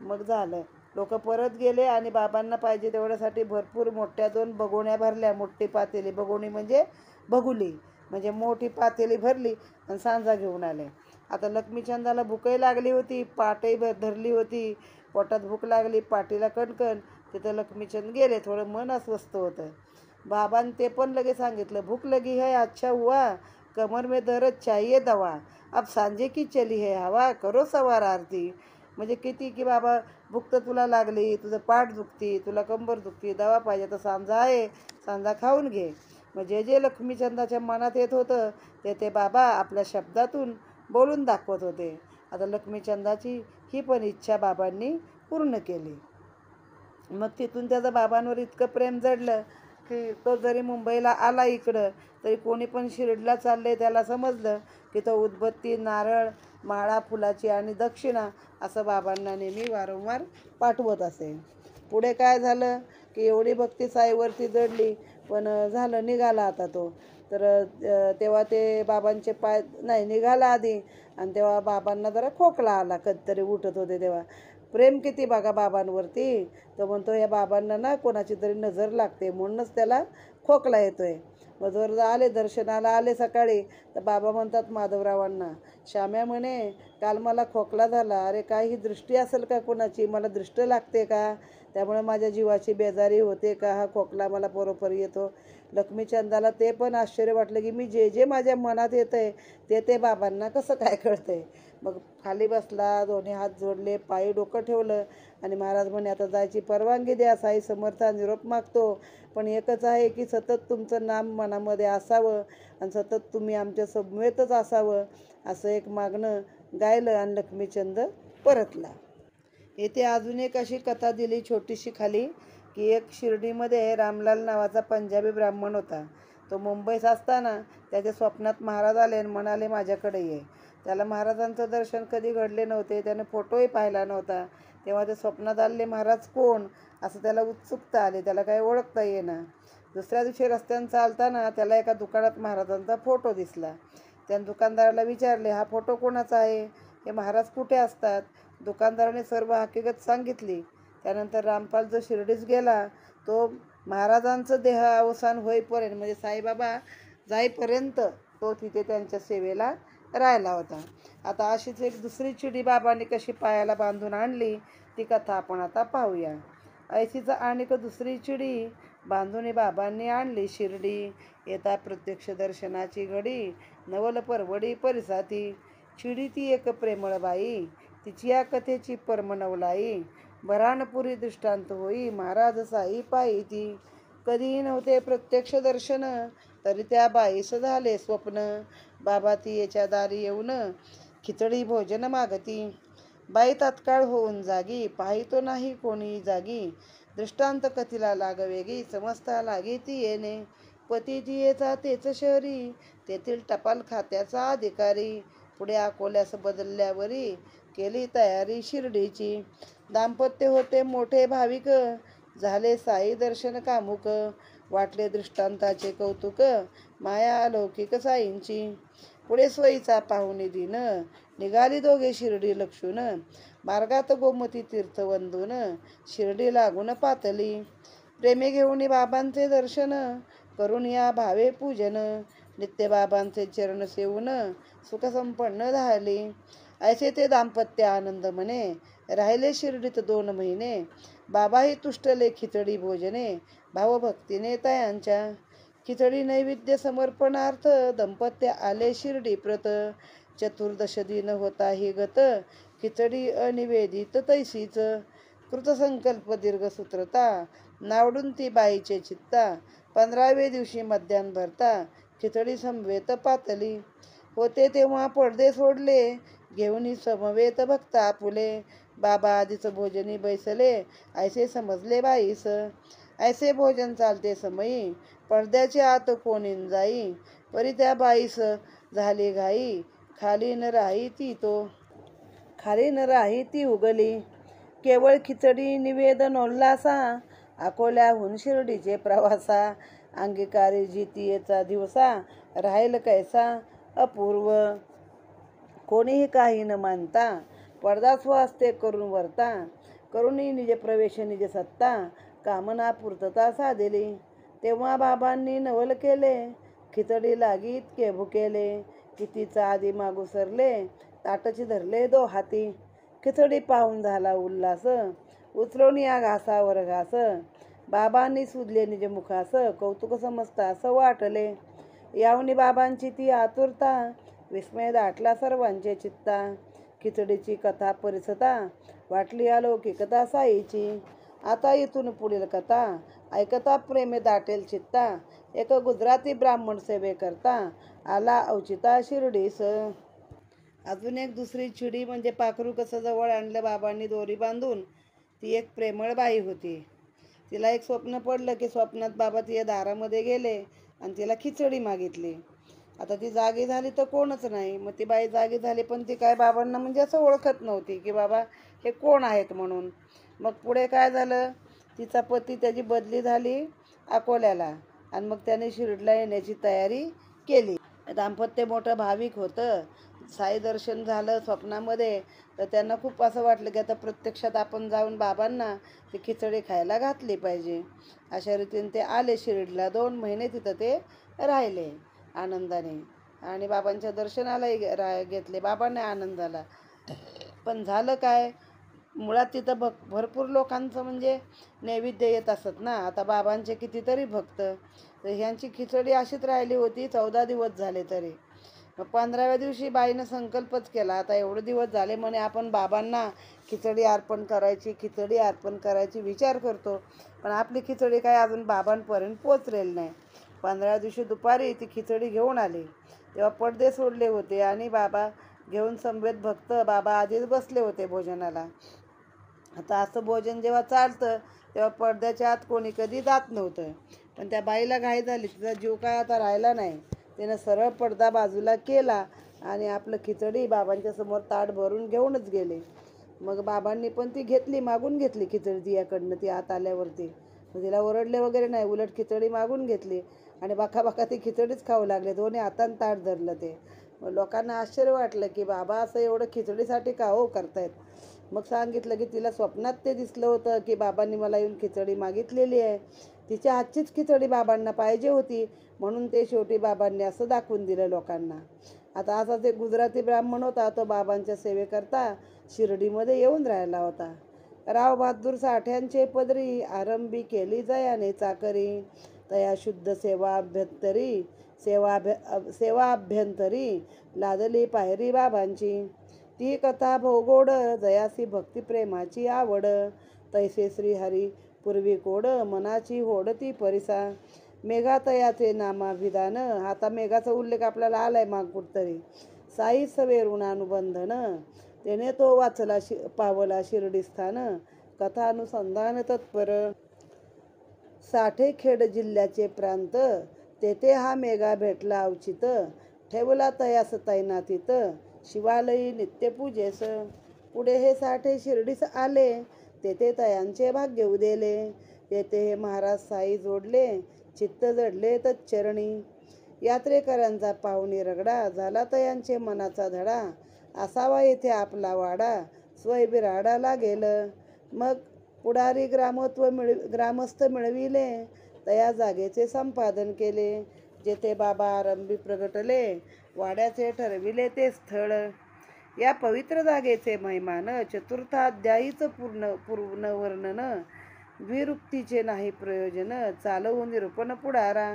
A: मग झालं. लोक परत गेले आणि बाबांना पाहिजे तेवढ्यासाठी भरपूर मोठ्या 2 बगोण्या भरल्या. मोठी पातेली, बगोणी म्हणजे बघुली, म्हणजे मोठी पातेली भरली आणि सांजा घेऊन आले. आता लक्ष्मीचंदाला भूकही लागली होती, पाटही धरली होती. पोटात भूक लागली, पाठीला कणकण. तिथं लक्ष्मीचंद गेले. थोडं मन अस्वस्थ होतं. बाबांनी ते पण लगेच सांगितलं, भूक लगी है अच्छा हुआ, कमर में दर्द चाहिए दवा, अब सांजे की चली है हवा, करो सवार आरती. म्हणजे किती की बाबा, भूक तर तुला लागली, तुझं पाठ दुखती, तुला कंबर दुखती, दवा पाहिजे तर सांजा आहे, सांजा खाऊन घे. मग जे जे लक्ष्मीचंदाच्या मनात येत होतं ते बाबा आपल्या शब्दातून बोलून दाखवत होते. आता लक्ष्मीचंदाची ही पण इच्छा बाबांनी पूर्ण केली. मग तिथून त्याचं बाबांवर इतकं प्रेम जडलं की तो जरी मुंबईला आला इकडं, तरी कोणी पण शिर्डीला चालले त्याला समजलं की तो उदबत्ती, नारळ, माळा फुलाची आणि दक्षिणा असं बाबांना नेहमी वारंवार पाठवत असे. पुढे काय झालं की एवढी भक्ती साईवरती जडली. पण झालं, निघाला आता तो. तर तेव्हा ते बाबांचे पाय नाही निघाला आधी. आणि तेव्हा बाबांना जरा खोकला आला, कधीतरी उठत होते तेव्हा. प्रेम किती बघा बाबांवरती. तो म्हणतो या बाबांना ना कोणाची तरी नजर लागते, म्हणूनच त्याला खोकला येतोय. मग जर आले दर्शनाला आले सकाळी, तर बाबा म्हणतात माधवरावांना, श्याम्या म्हणे काल मला खोकला झाला. अरे काय ही दृष्टी असेल का कोणाची, मला दृष्ट लागते का, त्यामुळे माझ्या जीवाची बेजारी होते का, हा खोकला मला बरोबर येतो. लक्ष्मीचंदाला ते पण आश्चर्य वाटलं की मी जे जे माझ्या मनात येतं आहे ते बाबांना कसं काय कळतंय. मग खाली बसला, दोन्ही हात जोडले, पायी डोकं ठेवलं आणि महाराज म्हणे आता जायची परवानगी द्या, साई समर्था निरोप मागतो. पण एकच आहे की सतत तुमचं नाम मनामध्ये असावं आणि सतत तुम्ही आमच्या समवेतच असावं, असं एक मागणं गायलं आणि लक्ष्मीचंद परतला. येथे अजून एक अशी कथा दिली छोटीशी खाली, की एक शिर्डीमध्ये रामलाल नावाचा पंजाबी ब्राह्मण होता. तो मुंबईत असताना त्याच्या स्वप्नात महाराज आले आणि म्हणाले माझ्याकडे ये. त्याला महाराजांचं दर्शन कधी घडले नव्हते, त्याने फोटोही पाहिला नव्हता. तेव्हा ते स्वप्नात आलेले महाराज कोण असं त्याला उत्सुकता आली, त्याला काही ओळखता येईना. दुसऱ्या दिवशी रस्त्यानं चालताना त्याला एका दुकानात महाराजांचा फोटो दिसला. त्याने दुकानदाराला विचारले, हा फोटो कोणाचा आहे, हे महाराज कुठे असतात. दुकानदाराने सर्व हकीकत सांगितली. त्यानंतर रामपाल जो शिर्डीस गेला, तो महाराजांचं देह अवसान होईपर्यंत म्हणजे साईबाबा जाईपर्यंत तो तिथे त्यांच्या सेवेला राहिला होता. आता अशीच एक दुसरी चिडी बाबांनी कशी पायाला बांधून आणली ती कथा आपण आता पाहूया. ऐशीच आणिक दुसरी चिडी बांधून बाबांनी आणली शिर्डी. येता प्रत्यक्ष दर्शनाची घडी, नवल परवडी परिसाती. चिडी ती एक प्रेमळ बाई, तिची या कथेची परम नवलाई. बऱ्हाणपुरी दृष्टांत होई, महाराज साई पायी ती. कधीही नव्हते प्रत्यक्ष दर्शन, तरी त्या बाईस झाले स्वप्न. बाबा ती याच्या दारी येऊन, खिचडी भोजन मागती. बाई तात्काळ होऊन जागी, पाहितो नाही कोणी जागी. दृष्टांत कथीला लागवेगी, समजता लागी ती येणे. पती ती येता तेच शहरी, तेथील टपाल खात्याचा अधिकारी. पुढे अकोल्यास बदलल्यावरी, केली तयारी शिर्डीची. दाम्पत्य होते मोठे भाविक, झाले साई दर्शन कामुक. वाटले दृष्टांताचे कौतुक, माया अलौकिक साईंची. पुढे सोयीचा पाहुणे दिन, निघाली दोघे शिर्डी लक्षून. मार्गात गोमती तीर्थ वंदून, शिर्डी लागून पातली. प्रेमे घेऊन बाबांचे दर्शन, करून या भावे पूजन. नित्य बाबांचे चरण सेवून, सुखसंपन्न झाली. ऐसे ते दाम्पत्य आनंद मने, राहिले शिर्डीत 2 महिने. बाबाही तुष्टले खिचडी भोजने, भावभक्तीने तयांच्या. खिचडी नैवेद्य समर्पणार्थ दंपत्य आले शिर्डी प्रत. चतुर्दश दिन होता ही गत, खिचडी अनिवेदित तैसीच. कृतसंकल्प दीर्घसूत्रता, नावडून ती बाईचे चित्ता. 15व्या दिवशी मध्यान भरता, खिचडी समवेत पातली. होते तेव्हा पडदे सोडले, घेऊन समवेत भक्ता फुले. बाबा आधीच भोजनी बैसले, ऐसे समजले बाईस. ऐसे भोजन चालते समयी, पडद्याच्या आत कोणीन जाई. परी त्या बाईस झाली घाई, खाली न राही ती उगली. केवळ खिचडी निवेदन उल्हासा, अकोल्याहून शिर्डीचे प्रवासा. अंगीकारी जितियेचा दिवसा, राहील कैसा अपूर्व. कोणीही काही न मानता, पडदा स्वहस्ते करून वरता. करुणी निज प्रवेश निज सत्ता, कामना पूर्तता साधिली. तेव्हा बाबांनी नवल केले, खिचडी लागी इतके भुकेले. कितीचा आधी मागू सरले, ताटची धरले दो हाती. खिचडी पाहून झाला उल्हास, उचलून या घासावर घास. बाबांनी सुधले निज मुखास, कौतुक समजता असं वाटले. यावनी बाबांची ती आतुरता, विस्मय दाटला सर्वांचे चित्ता. खिचडीची कथा परिसता, वाटली अलौकिकता साईची. आता इथून पुढील कथा, ऐकता प्रेमे दाटेल चित्ता. एक गुजराती ब्राह्मण सेवे करता, आला औचिता शिर्डीस. अजून एक दुसरी चिडी म्हणजे पाखरू कसं जवळ आणलं बाबांनी दोरी बांधून. ती एक प्रेमळ बाई होती. तिला एक स्वप्न पडलं की स्वप्नात बाबा तिच्या दारामध्ये गेले आणि तिला खिचडी मागितली. आता ती जागी झाली तर कोणच नाही. मग ती बाई जागी झाली, पण ती काय बाबांना म्हणजे असं ओळखत नव्हती की बाबा हे कोण आहेत म्हणून. मग पुढे काय झालं, तिचा पती त्याची बदली झाली अकोल्याला आणि मग त्याने शिर्डीला येण्याची तयारी केली. दाम्पत्य मोठं भाविक होतं. साई दर्शन झालं स्वप्नामध्ये, तर त्यांना खूप असं वाटलं की आता प्रत्यक्षात आपण जाऊन बाबांना ती खिचडी खायला घातली पाहिजे. अशा रीतीने ते आले शिर्डीला. 2 महिने तिथं ते राहिले आनंदाने आणि बाबांच्या दर्शनालाही घेतले. बाबांना आनंद झाला. पण झालं काय, मुळात तिथं भरपूर लोकांचं म्हणजे नैवेद्य येत असत ना. आता बाबांचे कितीतरी भक्त, तर ह्यांची खिचडी अशीच राहिली होती. 14 दिवस झाले तरी. मग 15व्या दिवशी बाईनं संकल्पच केला, आता एवढे दिवस झाले म्हणे आपण बाबांना खिचडी अर्पण करायची विचार करतो, पण आपली खिचडी काय अजून बाबांपर्यंत पोचलेली नाही. 15व्या दिवशी दुपारी ती खिचडी घेऊन आली. तेव्हा पडदे सोडले होते आणि बाबा घेऊन समवेत भक्त बाबा आधीच बसले होते भोजनाला. आता असं भोजन जेव्हा चालतं तेव्हा पडद्याच्या आत कोणी कधी जात नव्हतं. पण त्या बाईला घाई झाली, तिचा जीव काय आता राहिला नाही. तिनं सरळ पडदा बाजूला केला आणि आपलं खिचडी बाबांच्या समोर ताट भरून घेऊनच गेले. मग बाबांनी पण ती मागून घेतली खिचडी तिच्याकडनं. ती आत आल्यावरती तिला ओरडले वगैरे नाही, उलट खिचडी मागून घेतली आणि बाका ती खिचडीच खाऊ लागले. दोन्ही हातानं ताट धरलं ते. मग लोकांना आश्चर्य वाटलं की बाबा असं एवढं खिचडीसाठी का हो करतायत. मग सांगितलं की तिला स्वप्नात ते दिसलं होतं की बाबांनी मला येऊन खिचडी मागितलेली आहे. तिच्या हातचीच खिचडी बाबांना पाहिजे होती, म्हणून ते शेवटी बाबांनी असं दाखवून दिलं लोकांना. आता असाच एक गुजराती ब्राह्मण होता, तो बाबांच्या सेवेकरता शिर्डीमध्ये येऊन राहिला होता. राव बहादूर साठ्यांचे पदरी, आरंभी केली जयाने चाकरी. तया शुद्ध सेवा अभ्यंतरी, लादली पायरी बाबांची. ती कथा भोगोड, जयासी भक्ती प्रेमाची आवड. तैसे श्रीहरी पूर्वी कोड, मनाची होड ती परिसा. मेघातयाचे नामाभिधान, आता मेघाचा उल्लेख आपल्याला आलाय माग कुठतरी. साई सवे ऋणानुबंधन, त्याने तो वाचला पावला शिर्डी स्थान. कथा अनुसंधान तत्पर. साठेखेड जिल्ह्याचे प्रांत, तेथे हा मेघा भेटला अवचित. ठेवला तयास तैनातीत, शिवालयी नित्यपूजेस. पुढे हे साठे शिर्डीस आले, तेथे तयांचे भाग्य उदेले. तेथे हे महाराज साई जोडले, चित्त जडले तच्चरणी. यात्रेकरांचा पाहुणी रगडा, झाला तयांचे मनाचा धडा. असावा येथे आपला वाडा, स्वयंबिराडा लागेल. मग पुढारी ग्रामस्थ मिळविले, तया जागेचे संपादन केले. जेथे बाबा आरंभी प्रगटले, वाड्याचे ठरविले ते स्थळ. या पवित्र जागेचे महिमान, चतुर्थाध्यायीच पूर्ण वर्णन. द्विरुक्तीचे नाही प्रयोजन, चालवून निरूपण पुढारा.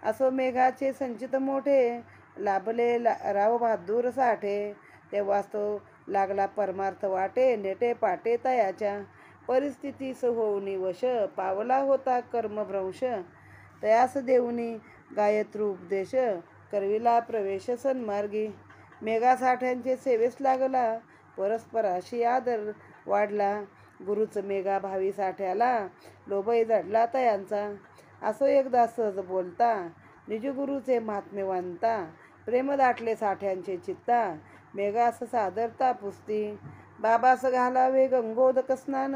A: असो मेघाचे संचित मोठे, लाभले राव बहादूर साठे. तेव्हाच तो लागला परमार्थ वाटे, नेटे पाटे तयाच्या. परिस्थितीस होऊनी वश, पावला होता कर्मभ्रंश. तयास देऊनी गायत्री उपदेश, करविला प्रवेश सन्मार्गी. मेघा साठ्यांचे सेवेस लागला, परस्पराशी आदर वाढला. गुरुच मेघा भावी साठ्याला, लोभही जडला तयांचा. असो एकदा सहज बोलता, निज गुरुचे महात्म्य वानता. प्रेम दाटले साठ्यांचे चित्ता, मेघास सादरता पुसती. बाबास घालावे गंगोदक स्नान,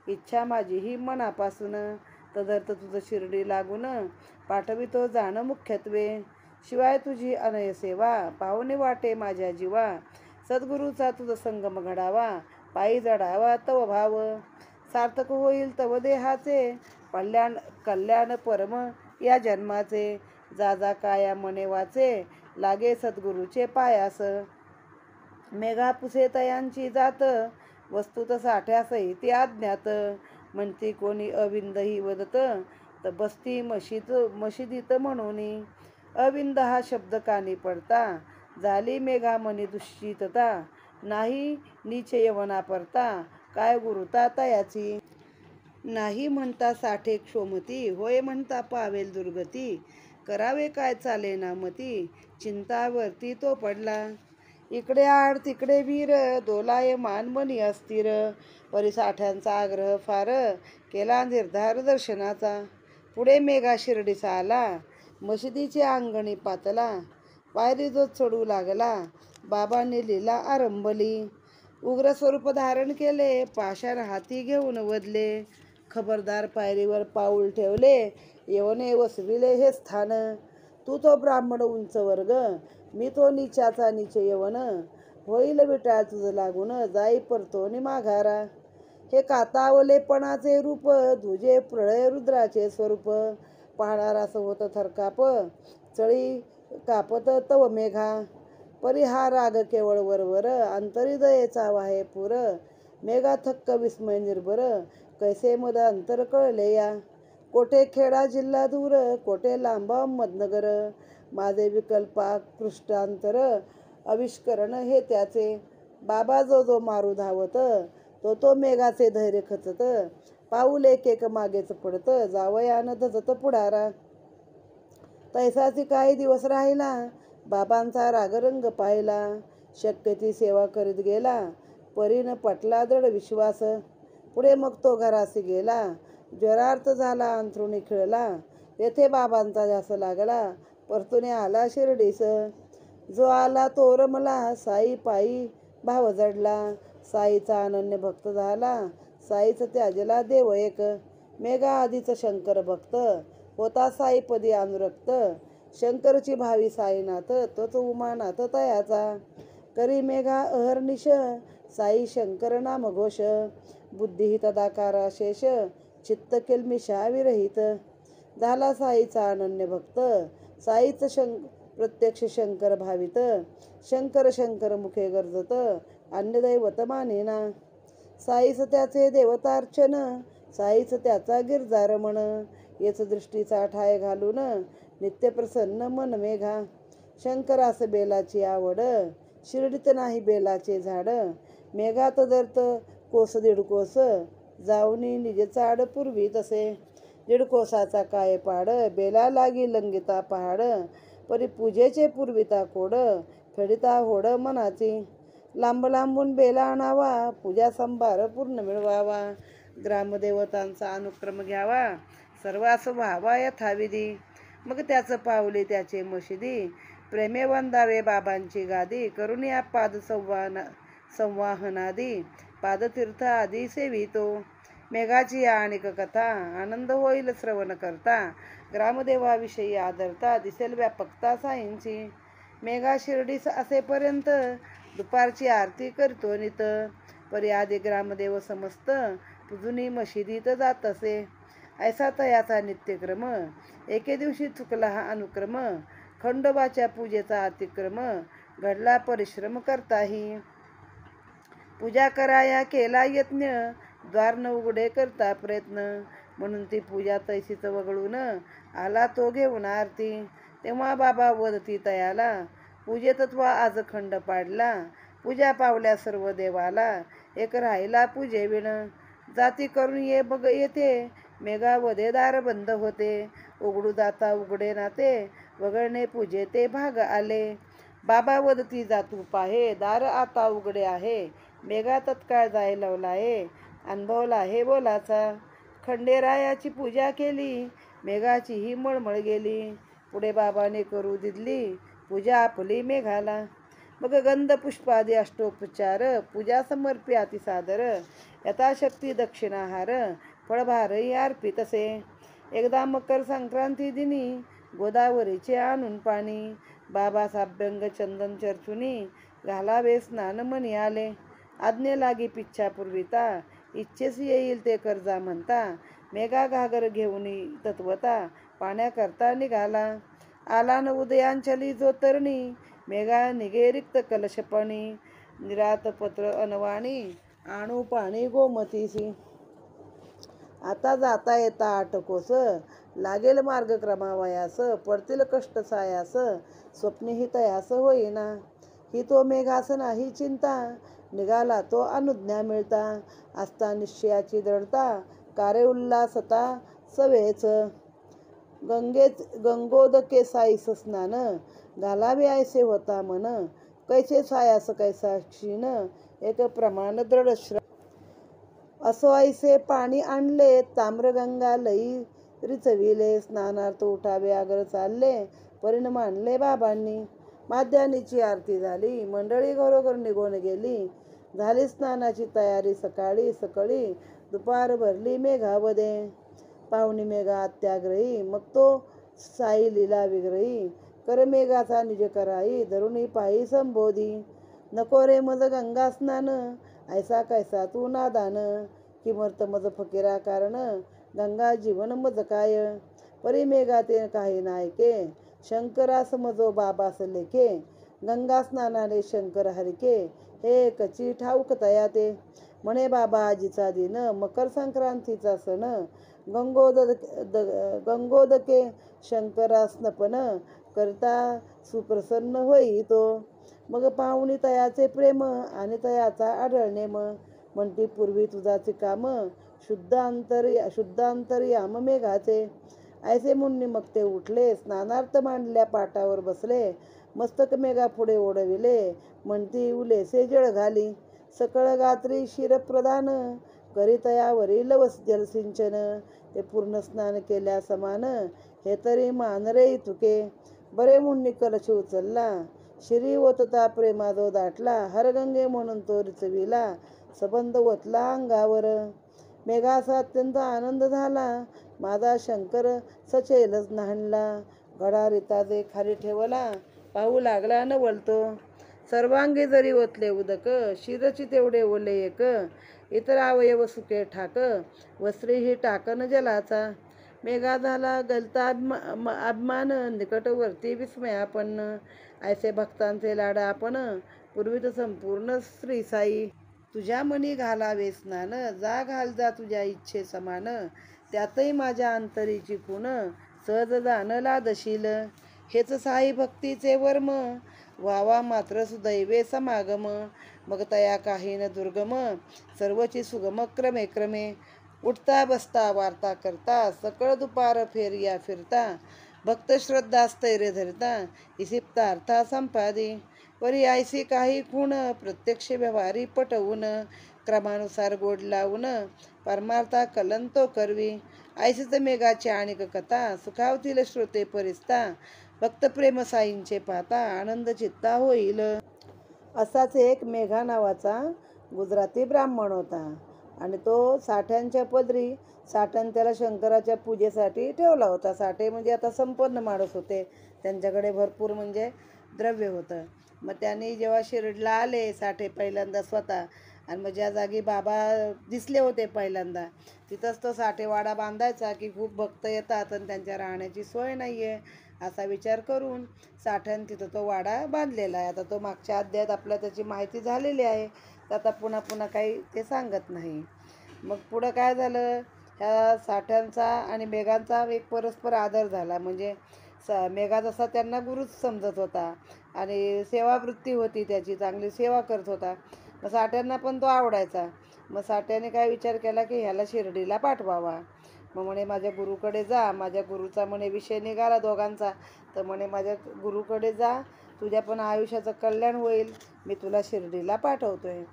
A: इच्छा माझी ही मनापासून. तदर्थ तुझ शिर्डी लागून, पाठवितो जाण मुख्यत्वे. शिवाय तुझी अनय सेवा, पाहुणे वाटे माझ्या जीवा. सद्गुरूचा तुझ संगम घडावा, पायी जडावा तव भाव. सार्थक होईल तव देहाचे, कल्याण परम या जन्माचे. जा जा काया मने वाचे, लागे सद्गुरूचे पायास. मेघा पुसे तयांची जात, वस्तुत साठ्यासहिती अज्ञात. म्हणती कोणी अविंद ही वदत, तर बसती मशिदीत म्हणून. अविंद हा शब्द कानी पडता, झाली मेघा मनी दुश्चितता. नाही नीच यवना परता, काय गुरुता तयाची. नाही म्हणता साठे क्षोमती, होय म्हणता पावेल दुर्गती. करावे काय चाले ना मती, चिंतावरती तो पडला. इकडे आड तिकडे वीर, दोलाय मान मनी अस्थिर. परिसाठ्यांचा आग्रह फार, केला निर्धार दर्शनाचा. पुढे मेघा शिर्डीस आला, मशिदीचे अंगणी पातला. पायरी जो चढू लागला, बाबांनी लीला आरंभली. उग्र स्वरूप धारण केले, पाषाण हाती घेऊन वदले. खबरदार पायरीवर पाऊल ठेवले, येवने वसविले हे स्थान. तू तो ब्राह्मण उंच वर्ग, मी तो नीचाचा नीच यवन. होईल विटाळ तुझ लागून, जाई परतोनी माघारा. हे कातावलेपणाचे रूप, तुझे प्रळय रुद्राचे स्वरूप. पाहणारास होत थरकाप, चळी कापत तव मेघा. परी हा राग केवळ वरवर, अंतरी दयेचा वाहे पुर. मेघा थक्क विस्मय निर्भर, कैसे मद अंतर कळले या. कोठे खेडा जिल्हा दूर, कोठे लांबा अहमदनगर. माझे विकल्पा पृष्ठांतर, आविष्करण हे त्याचे. बाबा जो जो मारू धावत, तो तो मेघाचे धैर्य खचत. पाऊल एक एक मागेच पडत, जावयान धजत पुढारा. तैसाची काही दिवस राहिला, बाबांचा रागरंग पाहिला. शक्य ती सेवा करीत गेला, परीन पटला दृढ विश्वास. पुढे मग तो घरासी गेला, ज्वरार्थ झाला अंथरुणी खिळला. येथे बाबांचा ध्यास लागला, परतुने आला शिर्डीस. जो आला तो रमला, साई पायी भाव जडला. साईचा अनन्य भक्त झाला, साईच त्याजला देव एक. मेघा आधीच शंकर भक्त, होता साईपदी अनुरक्त. शंकरची भावी साईनाथ, तोच उमानाथ तयाचा. करी मेघा अहर्निश, साई शंकर नाम घोष. बुद्धी तदाकार शेष, चित्त केलमिषा विरहित. झाला साईचा अनन्य भक्त, साईच प्रत्यक्ष शंकर भावित. शंकर शंकर मुखे गरजत, अन्य दैवत मानेना. साईच त्याचे देवतार्चन, साईच त्याचा गिरजारमण. येच दृष्टीचा ठाय घालून, नित्य प्रसन्न मन मेघा. शंकरास बेलाची आवड, शिर्डीत नाही बेलाचे झाड. मेघा तदर्थ कोस दीड कोस, जाऊनी निज चाड पूर्वी तसे. दीड कोसाचा काय पाड, बेला लागी लंगिता पहाड. परी पूजेचे पूर्विता कोड, फेडिता होड मनाची. लांब लांबून बेला आणावा, पूजा संभार पूर्ण मिळवावा. ग्रामदेवतांचा अनुक्रम घ्यावा, सर्वास व्हावा यथाविधी. मग त्याचं पावले त्याचे मशिदी, प्रेमे वंदावे बाबांची गादी. करून या पाद संवाहनादी, पादतीर्थ आदी सेवितो. मेघाची या अनेक कथा, आनंद होईल श्रवण करता. ग्रामदेवाविषयी आदरता, दिसेल व्यापकता साईंची. मेघा शिर्डीस असेपर्यंत, दुपारची आरती करतो नित. परी आधी ग्रामदेव समस्त, पुजुनी मशिदीत जात असे. ऐसा तयाचा नित्यक्रम, एके दिवशी चुकला हा अनुक्रम. खंडोबाच्या पूजेचा अतिक्रम, घडला परिश्रम करताही. पूजा कराया केला यत्न, द्वार न उघडे करता प्रयत्न. म्हणून ती पूजा तैसीच वगळून आला तो घेऊन आरती. तेव्हा बाबा वदती तयाला पूजेत आज खंड पाडला. पूजा पावल्या सर्व देवाला एक राहिला पूजेविण. जाती करून ये बघ येथे मेघावधे दार बंद होते. उघडू दाता उघडे नाते वगळणे पूजे ते भाग आले. बाबा वदती जातू पाहे दार आता उघडे आहे. मेघा तत्काळ जाय लवलाये अनुभवला हे बोलाचा. खंडेरायाची पूजा केली मेघाची ही मळमळ गेली. पुढे बाबाने करू दिली पूजा आपली मेघाला. मग गंध पुष्पादी अष्टोपचार पूजा समर्पी अतिसादर. यथाशक्ती दक्षिणाहार फळभारही अर्पितसे. एकदा मकर संक्रांती दिनी गोदावरीचे आणून पाणी. बाबा साभ्यंग चंदन चर्चुनी घालावे स्नान मनी आले. आज्ञे लागी पिच्छा पूर्विता इच्छेस येईल ते कर्जा म्हणता. मेघा घागर घेऊन तत्वता पाण्याकरता निघाला. आला न उदयांचली जो तरणी मेघा निघे रिक्त कलशपणी. निरात पत्र अनवाणी आणू पाणी गोमतीसी. आता जाता येता आटकोस लागेल मार्ग क्रमावयास. पडतील कष्ट सायास स्वप्नेही तयास होईना. ही तो मेघास नाही चिंता निघाला तो अनुज्ञा मिळता. असता निश्चयाची दृढता कारे उल्हासता सवेच. गंगोदके साईस स्नान घालावे ऐसे होता मन. कैसे सायास कैसा क्षीण एक प्रमाण दृढ असो ऐसे पाणी आणले. ताम्रगंगा लई रिचविले स्नानार्थ उठावे आगर चालले. परिणाम आणले बाबांनी. माध्यानीची आरती झाली मंडळी घरोघर निघून गेली. झाली स्नानाची तयारी सकाळी सकळी दुपार भरली मेघावधे. पाहुणी मेघा अत्याग्रही मग तो साई लीला विग्रही. कर मेघाचा निज कराई धरुणी पायी संबोधी. नको रे मज गंगा स्नान ऐसा कैसा तू नादान. किमर्थ मज फकीरा कारण गंगा जीवन मज काय. परी मेघा ते काही नायके शंकरास मजो बाबास लेखे. गंगा स्नानाने शंकर हरिके हे कची ठाऊक तया ते. म्हणे बाबा आजीचा दिन मकर संक्रांतीचा सण. गंगोदके शंकरा स्नपन करता सुप्रसन्न होई तो. मग पाहुणी तयाचे प्रेम आणि तयाचा आढळनेम. म्हणती पूर्वी तुझाचे काम शुद्ध अंतर्याम मेघाचे. ऐसे मुन्नी मग ते उठले स्नानार्थ मांडल्या पाटावर बसले. मस्तक मेघा पुढे ओढविले म्हणती उलेसे जळ घाली. सकळ गात्री शिरप्रदान करीतयावरी लवस जलसिंचन. ते पूर्ण स्नान केल्या समान हे तरी मान रे तुके. बरे मुन्नी कलश उचलला शिरी ओतता प्रेमा जो दाटला. हरगंगे म्हणून तो रिचविला सबंध ओतला अंगावर. मेघाचा अत्यंत आनंद झाला माझा शंकर सचेलच न्हाणला. घडा रिता जे खाली ठेवला पाहू लागला न वळतो. सर्वांगी जरी ओतले उदक शिरची तेवढे ओले एक. इतर अवयव सुके ठाक वस्त्रीही टाकन जलाचा. मेघा झाला गलता अभिमान निकटवर्ती विस्मयापन्न. ऐसे भक्तांचे लाड आपण पूर्वीत संपूर्ण श्री साई. तुझ्या मनी घालावे स्नान जा घाल जा तुझ्या इच्छे समान. त्यातही माझ्या अंतरीची खूण सहज जाणला दशील. हेच साई भक्तीचे वर्म व्हावा मात्र सुदैवे समागम. मग तया काही न दुर्गम सर्वची सुगम क्रमे क्रमे. उठता बसता वार्ता करता सकळ दुपार फेरिया फिरता. भक्त श्रद्धा स्थैर्य धरता इसिप्ता अर्था संपादी. परी ऐसी काही खूण प्रत्यक्ष व्यवहारी पटवून. क्रमानुसार गोड लावून परमार्था कलंतो करवी. ऐसीच मेघाची आणिक कथा सुखावतील श्रोते परिस्ता. भक्त प्रेम साईंचे पाहता आनंद चित्ता होईल. असाच एक मेघा नावाचा गुजराती ब्राह्मण होता आणि तो साठ्यांच्या पदरी साठ्यान त्याला शंकराच्या पूजेसाठी ठेवला होता. साठे म्हणजे आता संपन्न माणूस होते, त्यांच्याकडे भरपूर म्हणजे द्रव्य होतं. मग त्यांनी जेव्हा शिरडला आले साठे पहिल्यांदा स्वतः आणि मग ज्या जागी बाबा दिसले होते पहिल्यांदा तिथंच तो साठेवाडा बांधायचा की खूप भक्त येतात आणि त्यांच्या राहण्याची सोय नाही आहे असा विचार करून साठ्यान तिथं तो वाडा बांधलेला आहे. आता तो मागच्या अध्यायात आपल्याला त्याची माहिती झालेली आहे तर आता पुन्हा पुन्हा काही ते सांगत नाही. मग पुढं काय झालं ह्या साठ्यांचा आणि मेघांचा एक परस्पर आदर झाला. म्हणजे मेघा जसा त्यांना गुरुच समजत होता आणि सेवावृत्ती होती त्याची, चांगली सेवा करत होता. मग साठ्यांना पण तो आवडायचा. मग साठ्याने काय विचार केला की ह्याला शिर्डीला पाठवावा. मग म्हणे माझ्या गुरुकडे जा. माझ्या गुरुचा म्हणे विषय निघाला दोघांचा. तर म्हणे माझ्या गुरुकडे जा, तुझ्या पण आयुष्याचं कल्याण होईल, मी तुला शिर्डीला पाठवतोय.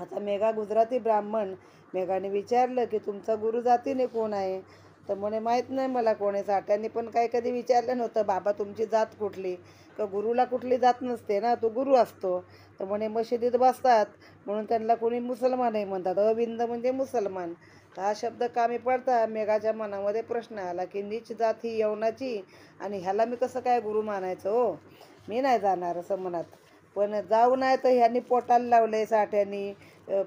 A: आता मेघा गुजराती ब्राह्मण. मेघाने विचारलं की तुमचा गुरु जातीने कोण आहे? तर म्हणे माहीत नाही मला कोण आहे. साठ्यांनी पण काही कधी विचारलं नव्हतं, बाबा तुमची जात कुठली? का गुरुला कुठली जात नसते ना, तो गुरु असतो. तर म्हणे मशिदीत बसतात म्हणून त्यांना कोणी मुसलमानही म्हणतात. अविंद म्हणजे मुसलमान. तर हा शब्द कामी पडता मेघाच्या मनामध्ये प्रश्न आला की नीच जात ही यवनाची आणि ह्याला मी कसं काय गुरु मानायचं हो? मी नाही जाणार असं म्हणत. पण जाऊ नाही तर ह्यांनी पोटाला लावले साठ्यांनी,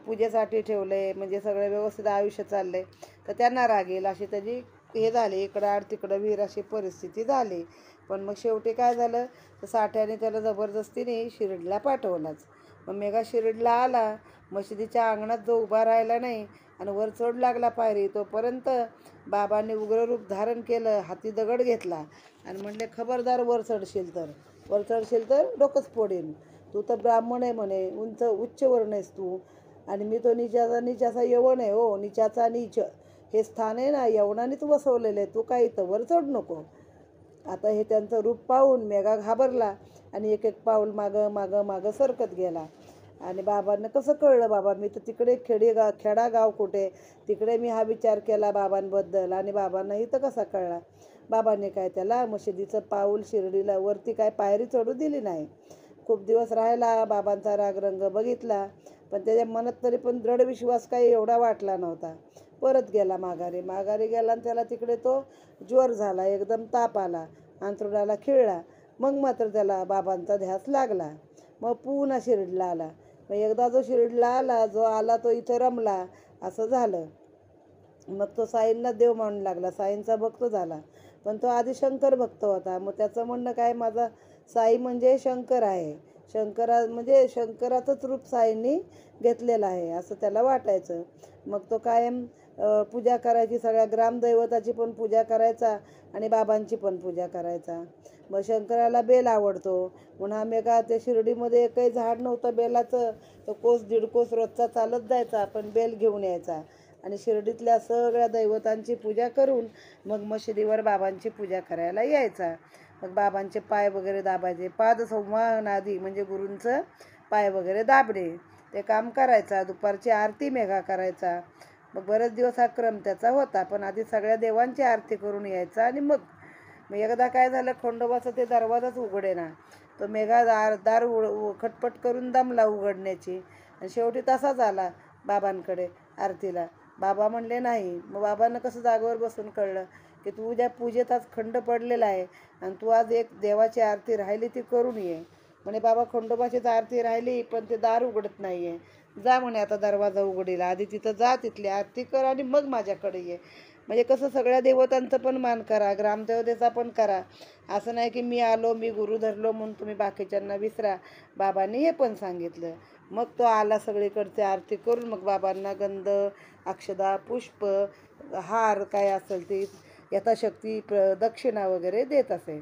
A: पूजेसाठी ठेवले, म्हणजे सगळं व्यवस्थित आयुष्य चाललंय. तर त्यांना राग येईल अशी त्याची हे झाली, इकडं आड तिकडं विहीर अशी परिस्थिती झाली. पण मग शेवटी काय झालं, तर साठ्याने त्याला जबरदस्तीने शिर्डीला पाठवलाच. मग मेघा शिर्डीला आला. मशिदीच्या अंगणात जो उभा राहिला नाही आणि वर चढ लागला पायरी, तोपर्यंत बाबांनी उग्ररूप धारण केलं, हाती दगड घेतला आणि म्हणले खबरदार वर चढशील तर डोकंच फोडेन. तू तर ब्राह्मण आहे म्हणे, उच्च वर्ण आहेस तू, आणि मी तो नीचाचा यवन आहे हो, नीचाचा नीच. हे स्थान आहे ना यवनानेच वसवलेलं आहे, तू काही इथं वर चढ नको. आता हे त्यांचं रूप पाहून मेघा घाबरला आणि एक एक पाऊल मागं मागं मागं सरकत गेला. आणि बाबांना कसं कळलं, बाबा मी तर तिकडे खेडागाव कुठे, तिकडे मी हा विचार केला बाबांबद्दल आणि बाबांना इथं कसा कळला? बाबांनी काय त्याला मशिदीचं पाऊल शिर्डीला वरती काय पायरी चढू दिली नाही. खूप दिवस राहिला, बाबांचा रागरंग बघितला, पण त्याच्या मनात तरी पण दृढ विश्वास काही एवढा वाटला नव्हता. परत गेला माघारी गेला आणि त्याला तिकडे तो ज्वर झाला, एकदम ताप आला, अंथरुणाला खिळला. मग मात्र त्याला बाबांचा ध्यास लागला. मग पुन्हा शिर्डीला आला. मग एकदा जो शिर्डीला आला, जो आला तो इथं रमला, असं झालं. मग तो साईंना देव मानू लागला, साईंचा भक्त झाला. पण तो आधी शंकर भक्त होता. मग त्याचं म्हणणं काय, माझा साई म्हणजे शंकर आहे, म्हणजे शंकराचंच रूप साईंनी घेतलेलं आहे असं त्याला वाटायचं. मग तो कायम पूजा करायची, सगळ्या ग्रामदैवताची पण पूजा करायचा आणि बाबांची पण पूजा करायचा. मग शंकराला बेल आवडतो म्हणून हा मेघा त्या शिर्डीमध्ये काही झाड नव्हतं बेलाचं, तो कोस दीड कोस रोजचा चालत जायचा, पण बेल घेऊन यायचा आणि शिर्डीतल्या सगळ्या दैवतांची पूजा करून मग मशिदीवर बाबांची पूजा करायला यायचा. मग बाबांचे पाय वगैरे दाबायचे, पादसंवाहन आधी म्हणजे गुरूंचं पाय वगैरे दाबणे, ते काम करायचा. दुपारची आरती मेघा करायचा. मग बरेच दिवस हा क्रम त्याचा होता. पण आधी सगळ्या देवांची आरती करून यायचा आणि मग एकदा काय झालं, खंडोबाचा ते दरवाजाच उघडेना. तो मेघा दार खटपट करून दमला उघडण्याची आणि शेवटी तसाच आला बाबांकडे आरतीला. बाबा म्हणले नाही. मग बाबांना कसं जागेवर बसून कळलं की तुझ्या पूजेत आज खंड पडलेला आहे आणि तू आज एक देवाची आरती राहिली ती करून ये. म्हणे बाबा खंडोबाचीच आरती राहिली पण ते दार उघडत नाही आहे. जा म्हणे आता दरवाजा उघडीला, आधी तिथं जा, तिथली आरती कर आणि मग माझ्याकडे ये. म्हणजे कसं सगळ्या देवतांचं पण मान करा, ग्रामदेवतेचा पण करा. असं नाही की मी आलो, मी गुरु धरलो म्हणून तुम्ही बाकीच्यांना विसरा. बाबांनी हे पण सांगितलं. मग तो आला सगळीकडचे आरती करून मग बाबांना गंध, अक्षदा, पुष्प, हार काय असेल ते यथाशक्ती दक्षिणा वगैरे देत असे.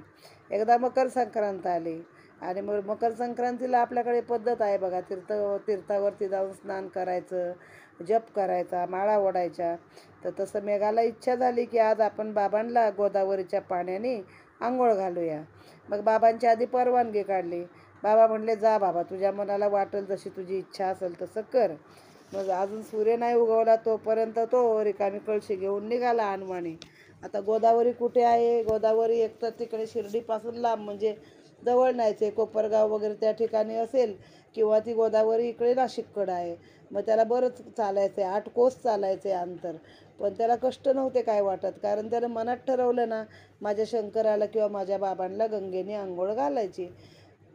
A: एकदा मकर संक्रांत आली आणि मग मकर संक्रांतीला आपल्याकडे पद्धत आहे बघा, तीर्थावरती जाऊन स्नान करायचं, जप करायचा, माळा ओढायच्या. तर तसं मेघाला इच्छा झाली की आज आपण बाबांना गोदावरीच्या पाण्याने आंघोळ घालूया. मग बाबांची आधी परवानगी काढली. बाबा म्हणले जा बाबा, तुझ्या मनाला वाटेल जशी तुझी इच्छा असेल तसं कर. मग अजून सूर्य नाही उगवला तोपर्यंत तो रिकामी कळशी घेऊन निघाला अनवाणी. आता गोदावरी कुठे आहे? गोदावरी एक तर तिकडे शिर्डीपासून लांब, म्हणजे जवळ नाहीचे, कोपरगाव वगैरे त्या ठिकाणी असेल, किंवा ती गोदावरी इकडे नाशिककडं आहे. मग त्याला बरंच चालायचं आहे, 8 कोस चालायचे अंतर. पण त्याला कष्ट नव्हते काय वाटत, कारण त्यानं मनात ठरवलं ना माझ्या शंकराला किंवा माझ्या बाबांना गंगेने आंघोळ घालायची.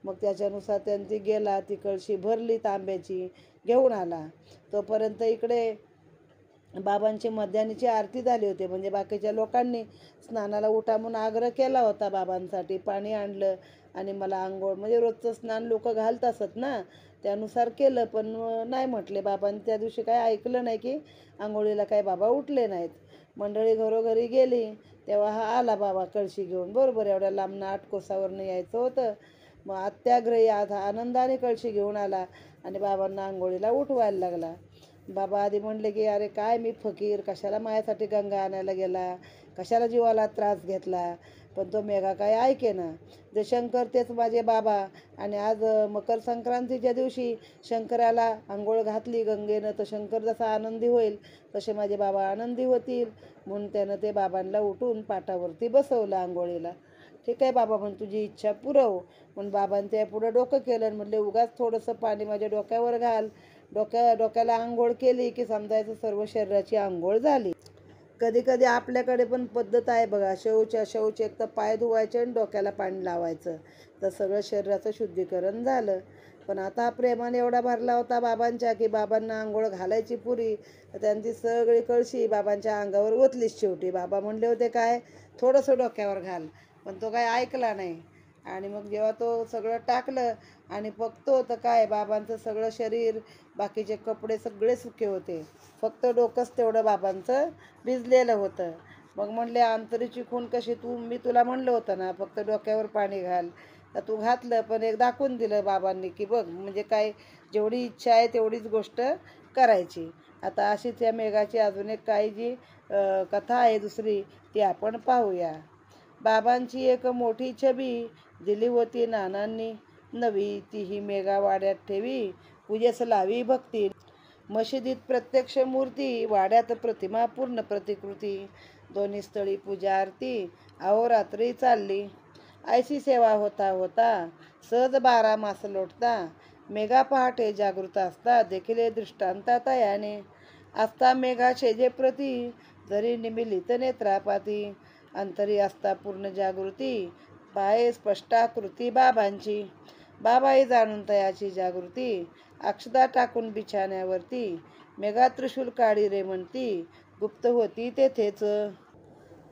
A: मग त्याच्यानुसार त्यांनी गेला, ती कळशी भरली तांब्याची, घेऊन आला. तोपर्यंत इकडे बाबांची मध्यान्हीची आरती झाली होती. म्हणजे बाकीच्या लोकांनी स्नानाला उठा म्हणून आग्रह केला होता बाबांसाठी, पाणी आणलं आणि मला आंघोळ म्हणजे रोजचं स्नान लोक घालत असत ना, त्यानुसार केलं. पण नाही म्हटले बाबांनी त्या दिवशी काय ऐकलं नाही की आंघोळीला काय बाबा उठले नाहीत. मंडळी घरोघरी गेली तेव्हा हा आला बाबा कळशी घेऊन. बरोबर एवढ्या लांबनं 8 कोसावरनं यायचं होतं. मग अत्याग्रही आनंदाने कळशी घेऊन आला आणि बाबांना आंघोळीला उठवायला लागला. बाबा आधी म्हणले की अरे काय मी फकीर, कशाला माझ्यासाठी गंगा आणायला गेला, कशाला जीवाला त्रास घेतला. पण तो मेघा काय ऐकेना. जे शंकर तेच माझे बाबा. आणि आज मकर संक्रांतीच्या दिवशी शंकराला आंघोळ घातली गंगेनं तर शंकर जसा आनंदी होईल तसे माझे बाबा आनंदी होतील. म्हणून त्यानं ते बाबांना उठून पाटावरती बसवलं आंघोळीला. ठीक आहे बाबा म्हण तुझी इच्छा पुरव. म्हणून बाबांनी त्या पुढं डोकं केलं आणि म्हणले उगाच थोडंसं पाणी माझ्या डोक्यावर घाल. डोक्याला आंघोळ केली की समजायचं सर्व शरीराची आंघोळ झाली. कधी कधी आपल्याकडे पण पद्धत आहे बघा, शौच एक तर पाय धुवायचे आणि डोक्याला पाणी लावायचं, तर सगळं शरीराचं शुद्धीकरण झालं. पण आता प्रेमाने एवढा भरला होता बाबांच्या की बाबांना आंघोळ घालायची पुरी, त्यांची सगळी कळशी बाबांच्या अंगावर ओतलीच. शेवटी बाबा म्हणले होते काय थोडंसं डोक्यावर घाल, पण तो काय ऐकला नाही. आणि मग जेव्हा तो सगळं टाकलं आणि बघतो तर काय बाबांचं सगळं शरीर, बाकीचे कपडे सगळे सुके होते, फक्त डोकंच तेवढं बाबांचं भिजलेलं होतं. मग म्हणले अंतरीची खून कशी, मी तुला म्हणलं होतं ना फक्त डोक्यावर पाणी घाल, तर तू घातलं. पण एक दाखवून दिलं बाबांनी की बघ म्हणजे काय, जेवढी इच्छा आहे तेवढीच गोष्ट करायची. आता अशीच या मेघाची अजून एक काही जी कथा आहे दुसरी ती आपण पाहूया. बाबांची एक मोठी छबी दिली होती नानांनी नवी, तीही मेघा वाड्यात ठेवी, पूजेस लावी भक्ती. मशिदीत प्रत्यक्ष मूर्ती, वाड्यात प्रतिमा पूर्ण प्रतिकृती. दोन्ही स्थळी पूजा आरती अहोरात्री चालली. ऐशी सेवा होता होता, सहज 12 मास लोटता. मेघा पहाटे जागृत असता, देखील दृष्टांता तयाने. असता मेघा शेजे प्रती, जरी निमिलित नेत्रापाती. अंतरी असता पूर्ण जागृती, पाये स्पष्टाकृती बाबांची. बाबाई जाणून तयाची जागृती, अक्षता टाकून बिछाण्यावरती. मेघा त्रिशूल काढी रे म्हणती, गुप्त होती तेथेच.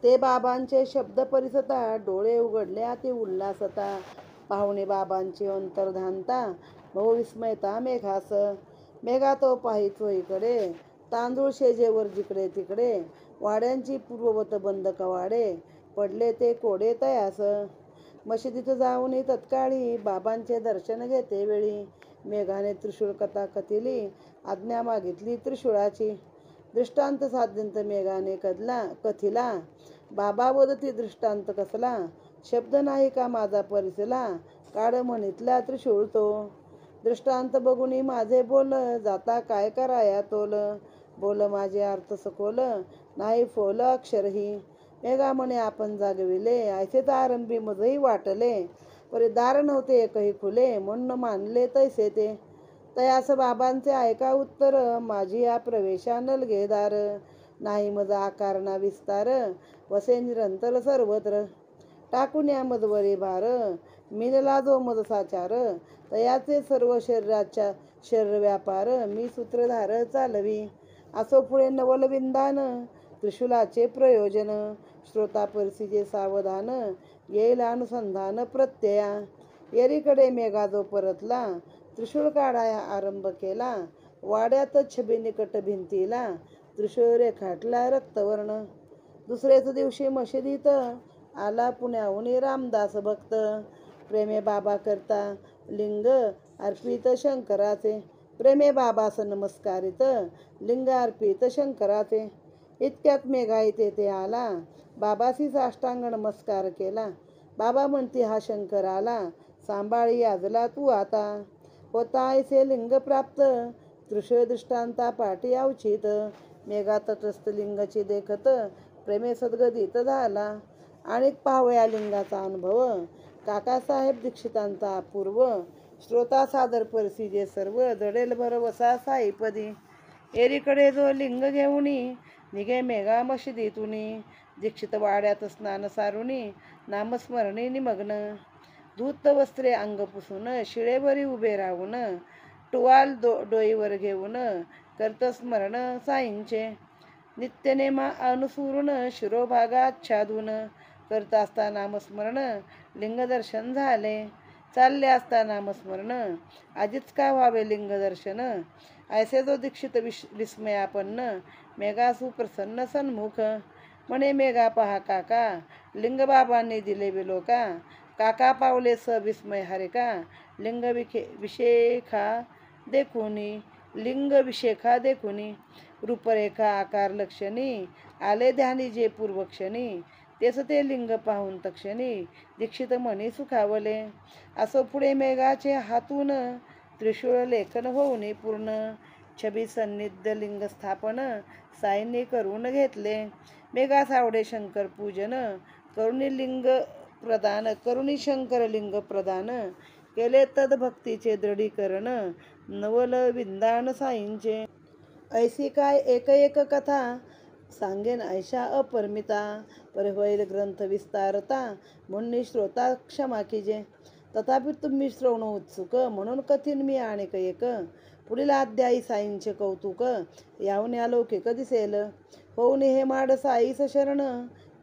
A: ते बाबांचे शब्द परिसता, डोळे उघडले अति उल्हासता. पाहुणे बाबांची अंतर्धानता, बहुविस्मयता मेघास. मेघा तो पाही चोहीकडे, तांदूळ शेजेवर जिकडे तिकडे. वाड्यांची पूर्ववत बंद कवाडे, पडले ते कोडे तयास. मशिदीत जाऊन तत्काळी, बाबांचे दर्शन घेते वेळी. मेघाने त्रिशूळ कथा कथिली, आज्ञा मागितली त्रिशूळाची. दृष्टांत साध्यंत मेघाने कथिला, बाबा वदती दृष्टांत कसला. शब्द नाही का माझा परिसला, काढ म्हणितला त्रिशूळ तो. दृष्टांत बघुनी माझे बोल, जाता काय कराया तोल. बोल माझे अर्थ सखोल, नाही फोल अक्षरही. मेघा म्हणे आपण जागविले, ऐसेच आरंभी मजही वाटले. परी दार नव्हते एकही खुले, म्हणून मानले तैसे ते. तयास बाबांचे ऐका उत्तर, माझी या प्रवेशा नलगेदार. नाही मज आकारणा विस्तार, वसे निरंतर सर्वत्र. टाकून या मजवरी भार, मिनला जो मज साचार. तयाचे सर्व शरीराच्या शरीर व्यापार, मी सूत्रधार चालवी. असो पुढे नवलविंदान, त्रिशूलाचे प्रयोजन. श्रोता परिसीजे सावधान, येईल अनुसंधान प्रत्यया. येरीकडे मेघा जो परतला, त्रिशूळ काढाया आरंभ केला. वाड्यात छबी निकट भिंतीला, त्रिशूळ रेखाटला रक्तवर्ण. दुसरेच दिवशी मशिदीत, आला पुण्याहून रामदास भक्त. प्रेमे बाबा करता लिंग, अर्पित शंकराचे. प्रेमे बाबास नमस्कारित, लिंग अर्पित शंकराचे. इतक्यात मेघा तेथे आला, बाबासी साष्टांग नमस्कार केला. बाबा म्हणती हा शंकर आला, सांभाळी याजला तू आता. होता ऐसे लिंग प्राप्त, त्रिशूळ दृष्टांता पाठी अवचित. मेघा तटस्थ लिंगाची देखत, प्रेमे सद्गदित झाला. आणि पाहूया लिंगाचा अनुभव, काकासाहेब दीक्षितांचा अपूर्व. श्रोता सादर परिसीजे सर्व, जडेल भरवसा साईपदी. एरीकडे जो लिंग घेऊनी, निघे मेघा मशिदीतुनी. दीक्षित वाड्यात स्नान सारुनी, नामस्मरणी निमग्न. धूत वस्त्रे अंग पुसून, शिळेवरी उभे राहून. टुवाल डोईवर घेऊन, करत स्मरण साईंचे. नित्यनेमा अनुसरून, शिरोभागाच्छादून. करत असता नामस्मरण, लिंगदर्शन झाले. चालले असता नामस्मरण, आधीच का व्हावे लिंगदर्शन. ऐसे जो दीक्षित विस्मयापन्न, मेघा सुप्रसन्न सन्मुख. म्हणे मेघा पहा काका, लिंग बाबांनी दिले विलोका. काका पावले विस्मय हरे का, लिंग विशेखा देखुनी. लिंग विशेखा देखुनी, रूपरेखा आकार लक्षणी. आले ध्यानी जे पूर्वक्षणी, तेच ते लिंग पाहून तक्षणी. दीक्षित म्हणी सुखावले. असो पुढे मेघाचे हातून, त्रिशूळ लेखन होऊन पूर्ण. छबी सन्निध लिंग स्थापन, साईंनी करून घेतले. मेघा सावडे शंकर पूजन, करुणी लिंग प्रदान. करुणी शंकर लिंग प्रदान, केले तद भक्तीचे दृढीकरण. नवल विंदान साईंचे, ऐसी काय एक एक कथा. सांगेन ऐशा अपरिमिता, पर होईल ग्रंथ विस्तारता. म्हणून श्रोता क्षमा कीजे, तथापि तुम्ही श्रवण उत्सुक. म्हणून कथीन मी आणेक एक, पुढील अध्यायी साईंचे कौतुक. याहून अलौकिक दिसेल, होऊन हे माड साईस शरण.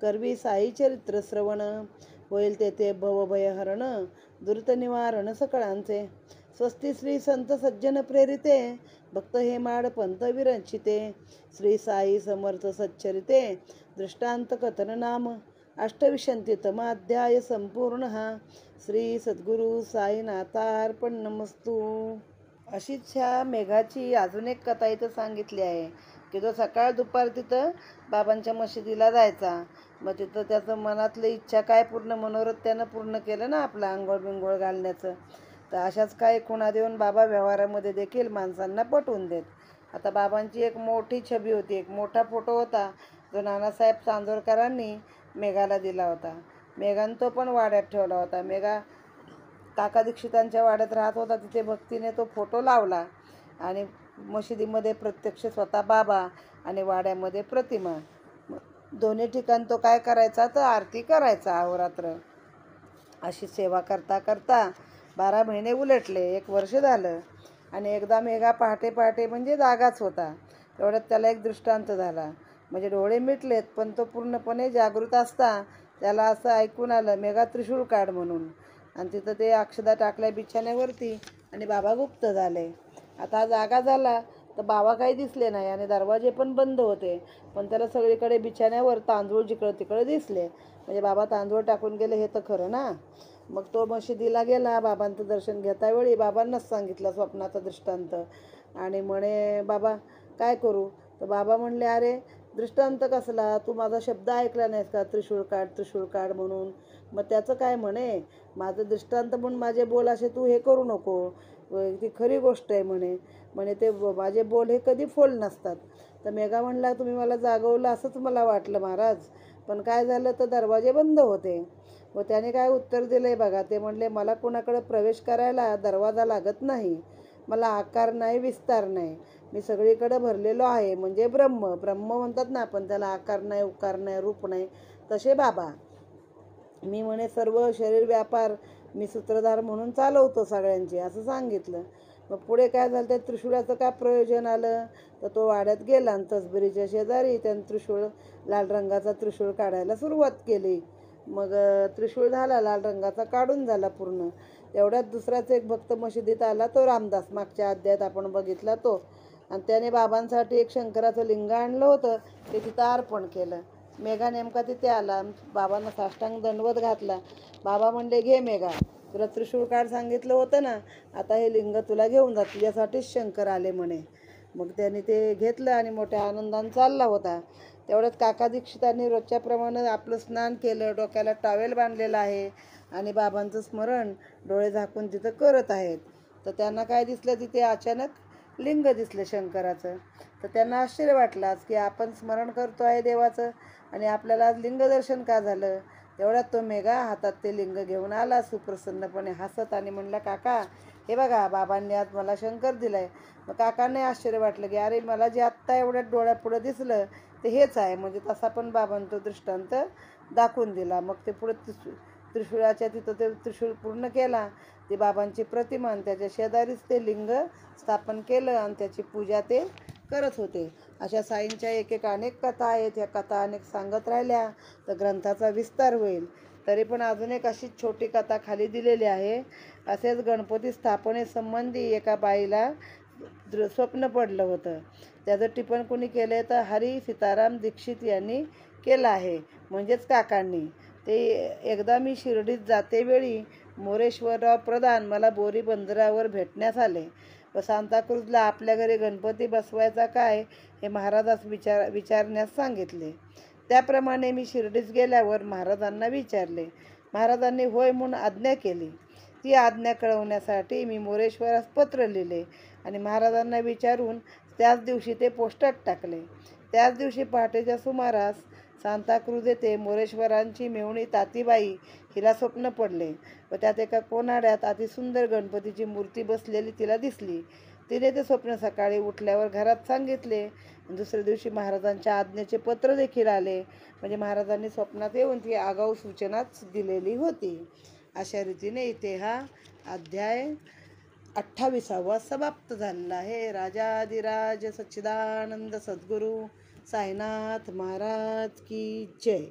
A: करवी साई चरित्र श्रवण, होईल तेथे भवभयहरण. दुरित निवारण सकळांचे, स्वस्ती श्री संत सज्जन प्रेरिते. भक्त हे माड पंथ विरचिते, श्री साई समर्थ सच्चरिते. दृष्टांत कथन नाम, अष्टविंशतितम अध्याय संपूर्ण हा. श्री सद्गुरु साईनाथार्पण नमस्तू. अशीच ह्या मेघाची अजून एक कथा इथं सांगितली आहे की जो सकाळ दुपार तिथं बाबांच्या मशिदीला जायचा. मग तिथं त्याचं मनातली इच्छा काय पूर्ण, मनोरथ त्यानं पूर्ण केलं ना आपलं आंघोळ बिंघोळ घालण्याचं. तर अशाच काही खुणा देऊन बाबा व्यवहारामध्ये देखील माणसांना पटवून देत. आता बाबांची एक मोठी छबी होती, एक मोठा फोटो होता जो नानासाहेब चांदोरकरांनी मेघाला दिला होता. मेघानं तो पण वाड्यात ठेवला होता. मेघा काका दीक्षितांच्या वाड्यात राहत होता, तिथे भक्तीने तो फोटो लावला. आणि मशिदीमध्ये प्रत्यक्ष स्वतः बाबा आणि वाड्यामध्ये प्रतिमा, दोन्ही ठिकाणी तो काय करायचा तर आरती करायचा अहोरात्र. अशी सेवा करता करता 12 महिने उलटले, 1 वर्ष झालं. आणि एकदा मेघा पहाटे पहाटे म्हणजे जागाच होता. एवढ्यात त्याला एक दृष्टांत झाला. म्हणजे डोळे मिटलेत पण तो पूर्णपणे जागृत असता त्याला असं ऐकून आलं, मेघा त्रिशूळ काढ म्हणून. आणि तिथं ते अक्षदा टाकल्या बिछाण्यावरती आणि बाबा गुप्त झाले. आता जागा झाला तर बाबा काही दिसले नाही आणि दरवाजे पण बंद होते. पण त्याला सगळीकडे बिछाण्यावर तांदूळ जिकडं तिकडं दिसले. म्हणजे बाबा तांदूळ टाकून गेले हे तर खरं ना. मग तो मशिदीला गेला. बाबांचं दर्शन घेता वेळी बाबांनाच सांगितलं स्वप्नाचा दृष्टांत. आणि म्हणे बाबा काय करू. तर बाबा म्हणले, अरे दृष्टांत कसला, तू माझा शब्द ऐकला नाहीस का, त्रिशूळ काढ म्हणून. मग त्याचं काय म्हणे, माझं दृष्टांत म्हणून माझे बोल असे तू हे करू नको, ती खरी गोष्ट आहे म्हणे ते माझे बोल हे कधी फोल नसतात. तर मेघा म्हणला, तुम्ही मला जागवलं असंच मला वाटलं महाराज, पण काय झालं तर दरवाजे बंद होते. व त्याने काय उत्तर दिलं आहे बघा. ते म्हणले, मला कोणाकडे प्रवेश करायला दरवाजा लागत नाही, मला आकार नाही विस्तार नाही, मी सगळीकडे भरलेलो आहे. म्हणजे ब्रह्म म्हणतात ना आपण त्याला, आकार नाही उकार नाही रूप नाही, तसे बाबा. मी म्हणे सर्व शरीर व्यापार मी सूत्रधार म्हणून चालवतो सगळ्यांचे, असं सांगितलं. मग पुढे काय झालं, त्या त्रिशूळाचं काय प्रयोजन आलं तर तो वाड्यात गेला आणि तसबिरीच्या शेजारी त्यानं त्रिशूळ, लाल रंगाचा त्रिशूळ काढायला सुरुवात केली. मग त्रिशूळ झाला लाल रंगाचा, काढून झाला पूर्ण. तेवढ्यात दुसराच एक भक्त मशिदीत आला, तो रामदास, मागच्या अध्यायात आपण बघितला तो. आणि त्याने बाबांसाठी एक शंकराचं लिंग आणलं होतं, ते तिथं अर्पण केलं. मेघा नेमका तिथे आला, बाबांना साष्टांग दंडवत घातला. बाबा म्हणले, घे मेघा, तुला त्रिशूळ काढ सांगितलं होतं ना, आता हे लिंग तुला घेऊन जा, तुझ्यासाठीच शंकर आले म्हणे. मग त्याने ते घेतलं आणि मोठ्या आनंदाने चालला होता. तेवढ्यात काका दीक्षितांनी रोजच्याप्रमाणे आपलं स्नान केलं, डोक्याला टावेल बांधलेला आहे आणि बाबांचं स्मरण डोळे झाकून तिथं करत आहेत. तर त्यांना काय दिसलं, तिथे अचानक लिंग दिसलं शंकराचं. तर त्यांना आश्चर्य वाटलं की आपण स्मरण करतो आहे देवाचं आणि आपल्याला आज लिंगदर्शन का झालं. तेवढ्यात तो मेघा हातात ते लिंग घेऊन आला सुप्रसन्नपणे हसत आणि म्हणला, काका हे बघा, बाबांनी आज मला शंकर दिलाय. मग काकांना आश्चर्य वाटलं की अरे मला जे आत्ता एवढ्यात डोळ्यापुढं दिसलं ते हेच आहे. म्हणजे तसा पण बाबांनी तो दृष्टांत दाखवून दिला. मग ते पुढे त्रिशूळाच्या तिथं ते त्रिशूळ पूर्ण केला, ती बाबांची प्रतिमा आणि त्याच्या शेजारीच ते लिंग स्थापन केलं आणि त्याची पूजा ते करत होते. अशा साईंच्या एक अनेक कथा आहेत. ह्या कथा अनेक सांगत राहिल्या तर ग्रंथाचा विस्तार होईल. तरी पण अजून एक अशीच छोटी कथा खाली दिलेली आहे. असेच गणपती स्थापनेसंबंधी एका बाईला स्वप्न पडलं होतं. त्याचं टिपण कोणी केलं तर हरी सीताराम दीक्षित यांनी केलं आहे, म्हणजेच काकांनी. ते एकदा मी शिर्डीत जातेवेळी मोरेश्वरराव प्रधान मला बोरी बंदरावर भेटण्यास आले व सांताक्रूजला आपल्या घरी गणपती बसवायचा काय हे महाराजास विचारण्यास सांगितले. त्याप्रमाणे मी शिर्डीस गेल्यावर महाराजांना विचारले. महाराजांनी होय म्हणून आज्ञा केली. ती आज्ञा कळवण्यासाठी मी मोरेश्वरास पत्र लिहिले आणि महाराजांना विचारून त्याच दिवशी ते पोस्टात टाकले. त्याच दिवशी पहाटेच्या सुमारास सांताक्रूज येथे मोरेश्वरांची मेहुणी तातीबाई हिला स्वप्न पडले व त्यात एका कोनाड्यात अतिसुंदर गणपतीची मूर्ती बसलेली तिला दिसली. तिने ते स्वप्न सकाळी उठल्यावर घरात सांगितले. दुसऱ्या दिवशी महाराजांच्या आज्ञेचे पत्र देखील आले. म्हणजे महाराजांनी स्वप्नात येऊन ती आगाऊ सूचनाच दिलेली होती. अशा रीतीने इथे हा अध्याय 28वा समाप्त झालेला आहे. राजाधिराज सच्चिदानंद सद्गुरू साईनाथ महाराज की जय.